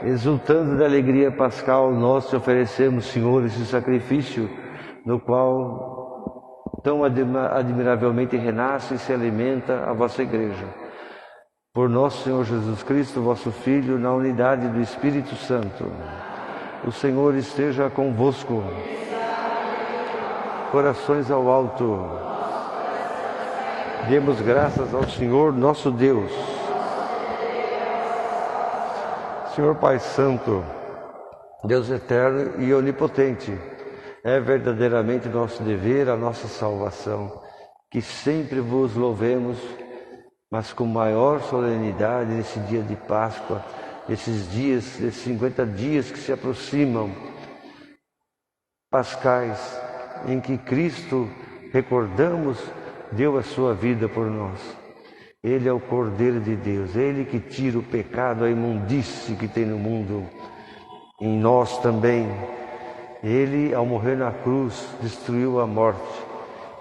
exultando da alegria pascal, nós te oferecemos, Senhor, esse sacrifício, no qual tão admiravelmente renasce e se alimenta a vossa Igreja. Por nosso Senhor Jesus Cristo, vosso Filho, na unidade do Espírito Santo. O Senhor esteja convosco. Corações ao alto. Demos graças ao Senhor nosso Deus. Senhor Pai Santo, Deus eterno e onipotente, é verdadeiramente nosso dever, a nossa salvação, que sempre vos louvemos, mas com maior solenidade nesse dia de Páscoa, esses 50 dias que se aproximam, pascais, em que Cristo, recordamos, deu a sua vida por nós. Ele é o Cordeiro de Deus, Ele que tira o pecado, a imundície que tem no mundo, em nós também. Ele, ao morrer na cruz, destruiu a morte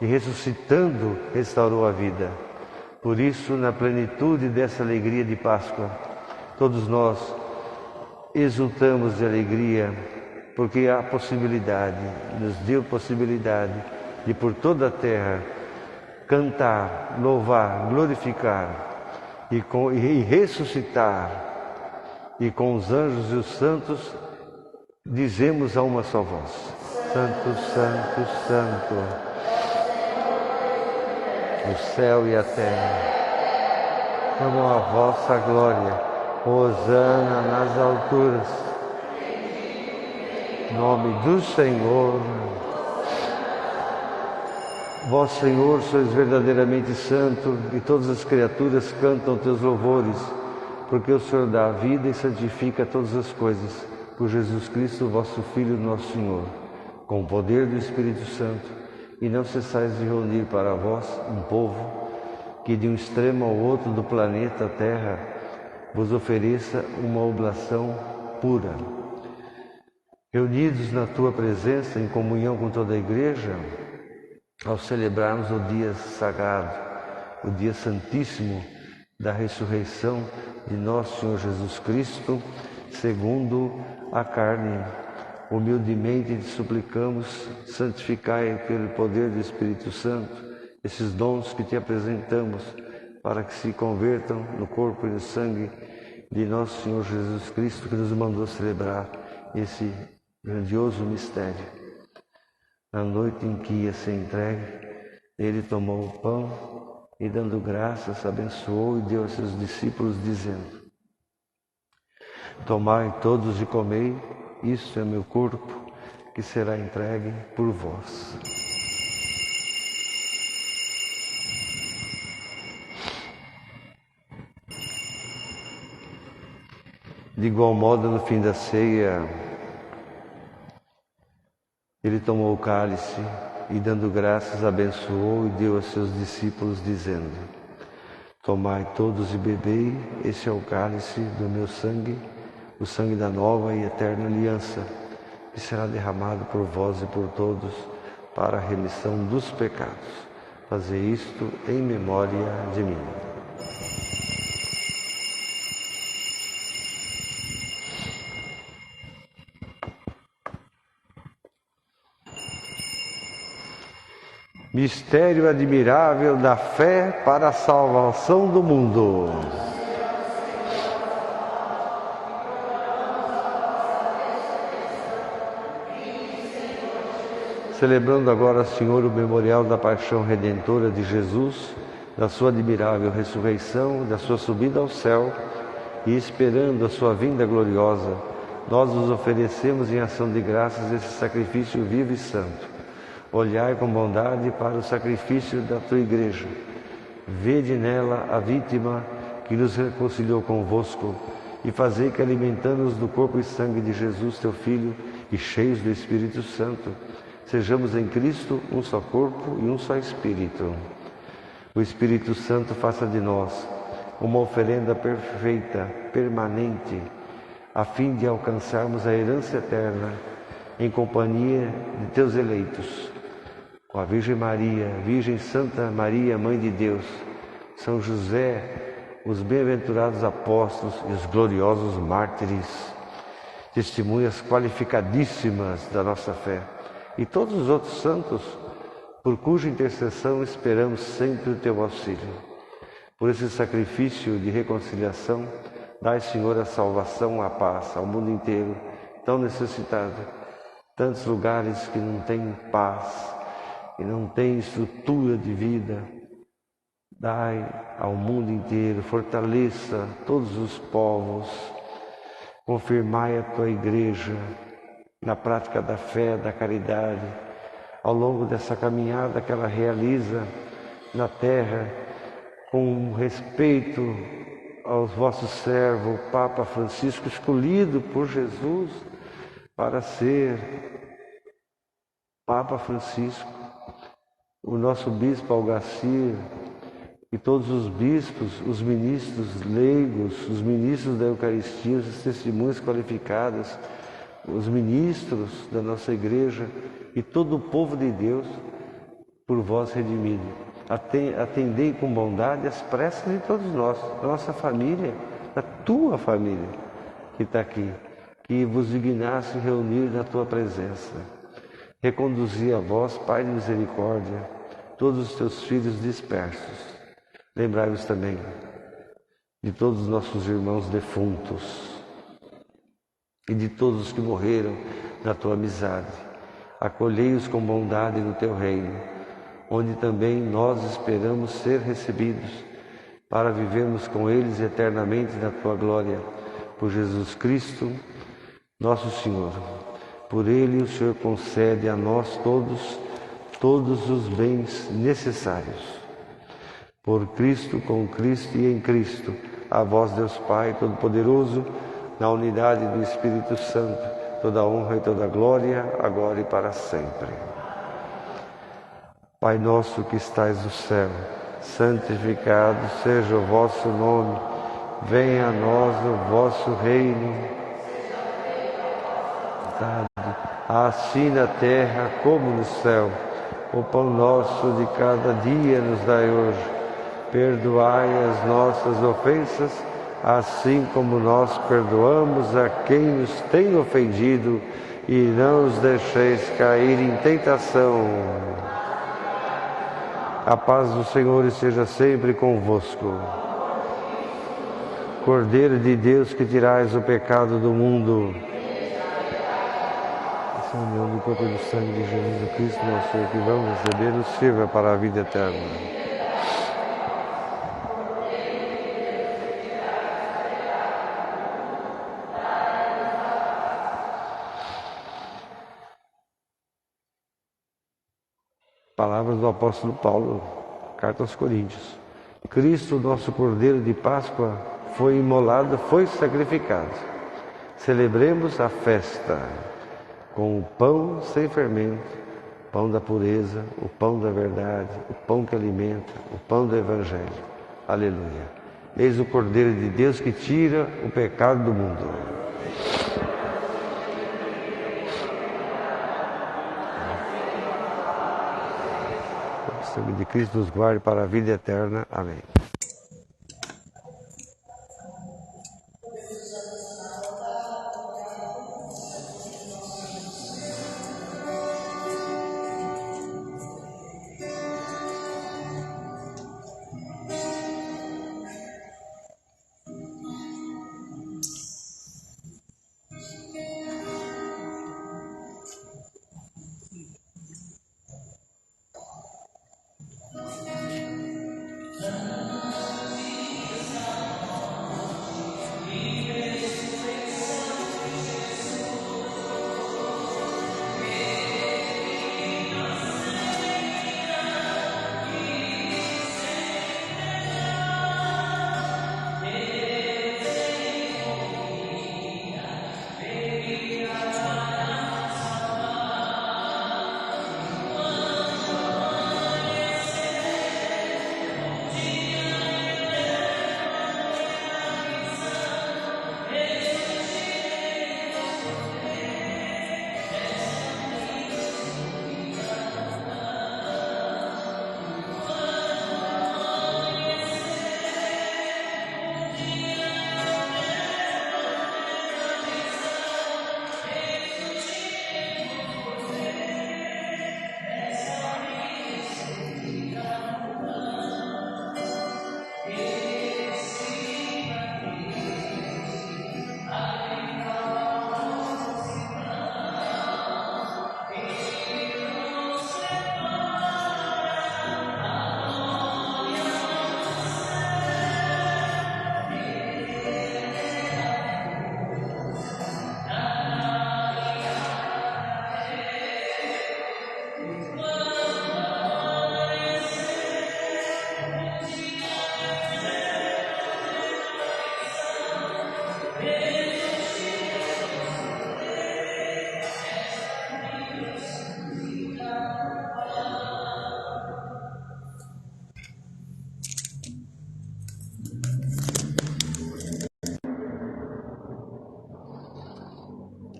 e, ressuscitando, restaurou a vida. Por isso, na plenitude dessa alegria de Páscoa, todos nós exultamos de alegria, porque há possibilidade, nos deu possibilidade de por toda a terra cantar, louvar, glorificar e ressuscitar. E com os anjos e os santos dizemos a uma só voz: Santo, Santo, Santo, o céu e a terra clamam a vossa glória. Hosana nas alturas. Nome do Senhor. Vós, Senhor, sois verdadeiramente santo, e todas as criaturas cantam teus louvores, porque o Senhor dá a vida e santifica todas as coisas, por Jesus Cristo, vosso Filho, nosso Senhor, com o poder do Espírito Santo, e não cessais de reunir para vós um povo que de um extremo ao outro do planeta Terra vos ofereça uma oblação pura. Reunidos na tua presença, em comunhão com toda a Igreja, ao celebrarmos o dia sagrado, o dia santíssimo da ressurreição de nosso Senhor Jesus Cristo, segundo a carne, humildemente te suplicamos, santificai pelo poder do Espírito Santo esses dons que te apresentamos, para que se convertam no corpo e no sangue de nosso Senhor Jesus Cristo, que nos mandou celebrar esse grandioso mistério. Na noite em que ia ser entregue, Ele tomou o pão e, dando graças, abençoou e deu a seus discípulos, dizendo: tomai todos e comei, isto é meu corpo, que será entregue por vós. De igual modo, no fim da ceia, ele tomou o cálice e, dando graças, abençoou e deu a seus discípulos, dizendo: tomai todos e bebei, este é o cálice do meu sangue, o sangue da nova e eterna aliança, que será derramado por vós e por todos para a remissão dos pecados. Fazei isto em memória de mim. Mistério admirável da fé para a salvação do mundo. Celebrando agora, Senhor, o memorial da paixão redentora de Jesus, da sua admirável ressurreição, da sua subida ao céu e esperando a sua vinda gloriosa, nós nos oferecemos em ação de graças esse sacrifício vivo e santo. Olhai com bondade para o sacrifício da tua Igreja. Vede nela a vítima que nos reconciliou convosco e fazei que, alimentando-nos do corpo e sangue de Jesus, teu Filho, e cheios do Espírito Santo, sejamos em Cristo um só corpo e um só Espírito. O Espírito Santo faça de nós uma oferenda perfeita, permanente, a fim de alcançarmos a herança eterna em companhia de teus eleitos. Com a Virgem Maria, Virgem Santa Maria, Mãe de Deus, São José, os bem-aventurados apóstolos e os gloriosos mártires, testemunhas qualificadíssimas da nossa fé, e todos os outros santos, por cuja intercessão esperamos sempre o teu auxílio. Por esse sacrifício de reconciliação, dai, Senhor, a salvação, a paz ao mundo inteiro, tão necessitado. Tantos lugares que não têm paz, que não têm estrutura de vida. Dai ao mundo inteiro, fortaleça todos os povos, confirmai a tua Igreja na prática da fé, da caridade, ao longo dessa caminhada que ela realiza na terra, com respeito ao vosso servo, o Papa Francisco, escolhido por Jesus para ser Papa Francisco, o nosso Bispo Algacir e todos os bispos, os ministros leigos, os ministros da Eucaristia, os testemunhas qualificadas, os ministros da nossa Igreja e todo o povo de Deus, por vós redimido. Atendei com bondade as preces de todos nós, da nossa família, da tua família que está aqui, que vos dignasse reunir na tua presença. Reconduzi a vós, Pai de misericórdia, todos os teus filhos dispersos. Lembrai-vos também de todos os nossos irmãos defuntos e de todos os que morreram na tua amizade. Acolhei-os com bondade no teu reino, onde também nós esperamos ser recebidos, para vivermos com eles eternamente na tua glória. Por Jesus Cristo, nosso Senhor. Por ele o Senhor concede a nós todos os bens necessários. Por Cristo, com Cristo e em Cristo, a vós, Deus Pai Todo-Poderoso, na unidade do Espírito Santo, toda honra e toda glória, agora e para sempre. Pai nosso que estais no céu, santificado seja o vosso nome, venha a nós o vosso reino, assim na terra como no céu. O pão nosso de cada dia nos dai hoje. Perdoai as nossas ofensas, assim como nós perdoamos a quem nos tem ofendido, e não os deixeis cair em tentação. A paz do Senhor esteja sempre convosco. Cordeiro de Deus, que tirais o pecado do mundo, essa união do corpo e do sangue de Jesus Cristo, nosso Senhor, que vamos receber, nos sirva para a vida eterna. Palavras do apóstolo Paulo, carta aos Coríntios. Cristo, nosso Cordeiro de Páscoa, foi imolado, foi sacrificado. Celebremos a festa com o pão sem fermento, pão da pureza, o pão da verdade, o pão que alimenta, o pão do Evangelho. Aleluia. Eis o Cordeiro de Deus que tira o pecado do mundo. O sangue de Cristo nos guarde para a vida eterna. Amém.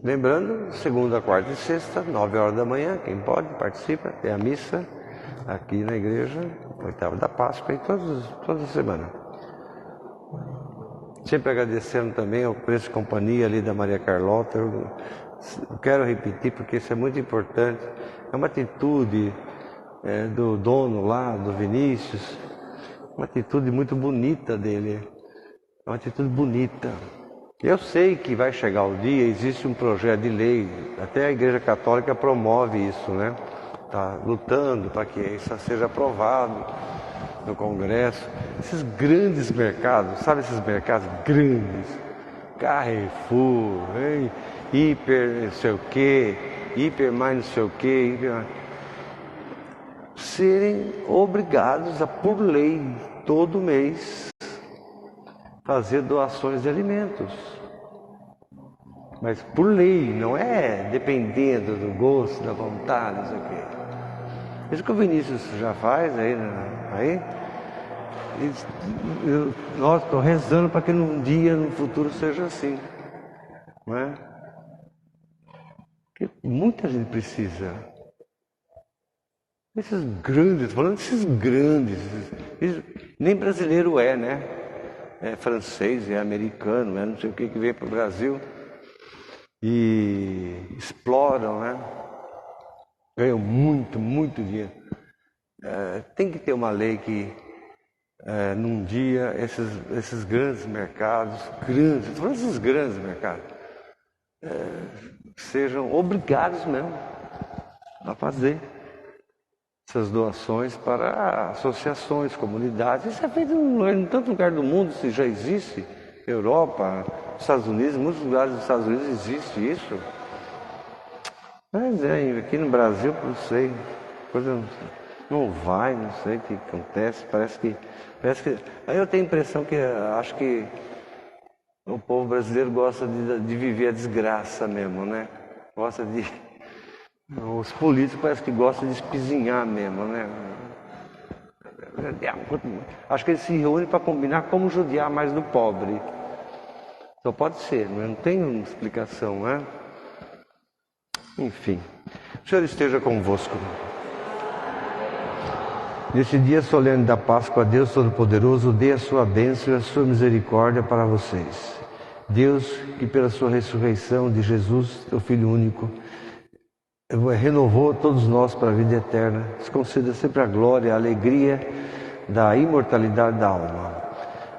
Lembrando, segunda, quarta e sexta, 9 horas da manhã, quem pode, participa, tem a missa aqui na igreja, oitava da Páscoa, e toda semana. Sempre agradecendo também ao preço de companhia ali da Maria Carlota. Eu quero repetir porque isso é muito importante. É uma atitude do dono lá, do Vinícius, uma atitude muito bonita dele, é uma atitude bonita. Eu sei que vai chegar o dia, existe um projeto de lei, até a Igreja Católica promove isso, né? Está lutando para que isso seja aprovado no Congresso. Esses grandes mercados, sabe esses mercados grandes? Carrefour, hiper não sei o quê, hiper mais não sei o quê, serem obrigados a, por lei, todo mês, fazer doações de alimentos. Mas por lei, não é dependendo do gosto, da vontade, não sei o quê. Isso que o Vinícius já faz aí. Nós estou rezando para que num dia, no futuro, seja assim. Não é? Porque muita gente precisa. Esses grandes, falando desses grandes, nem brasileiro é, né? É francês, é americano, é não sei o que vem para o Brasil e exploram, né? Ganham muito, muito dinheiro. Tem que ter uma lei que num dia esses grandes mercados, estou falando desses grandes mercados, sejam obrigados mesmo a fazer essas doações para associações, comunidades. Isso é feito em tanto lugar do mundo, isso já existe. Europa, Estados Unidos, muitos lugares dos Estados Unidos existe isso. Mas aqui no Brasil, não sei, coisa não vai, não sei o que acontece, parece que aí eu tenho a impressão que acho que o povo brasileiro gosta de viver a desgraça mesmo, né? Gosta de... Os políticos parece que gostam de espizinhar mesmo, né? Acho que eles se reúnem para combinar como judiar mais do pobre. Só pode ser, não tem uma explicação, né? Enfim, o Senhor esteja convosco. Nesse dia solene da Páscoa, Deus Todo-Poderoso dê a sua bênção e a sua misericórdia para vocês. Deus, que pela sua ressurreição de Jesus, teu Filho único, renovou todos nós para a vida eterna, nos conceda sempre a glória, a alegria da imortalidade da alma.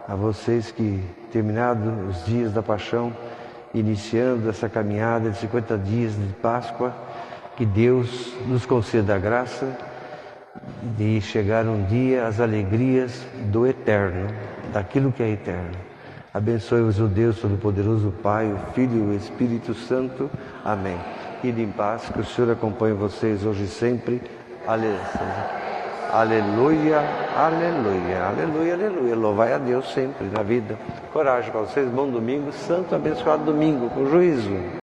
A vocês que, terminados os dias da paixão, iniciando essa caminhada de 50 dias de Páscoa, que Deus nos conceda a graça de chegar um dia às alegrias do eterno, daquilo que é eterno. Abençoe-vos o Deus Todo-Poderoso, o Pai, o Filho e o Espírito Santo. Amém. Ide em paz, que o Senhor acompanhe vocês hoje e sempre. Aleluia, aleluia, aleluia, aleluia, aleluia. Louvai a Deus sempre na vida. Coragem para vocês, bom domingo, santo, abençoado domingo, com juízo.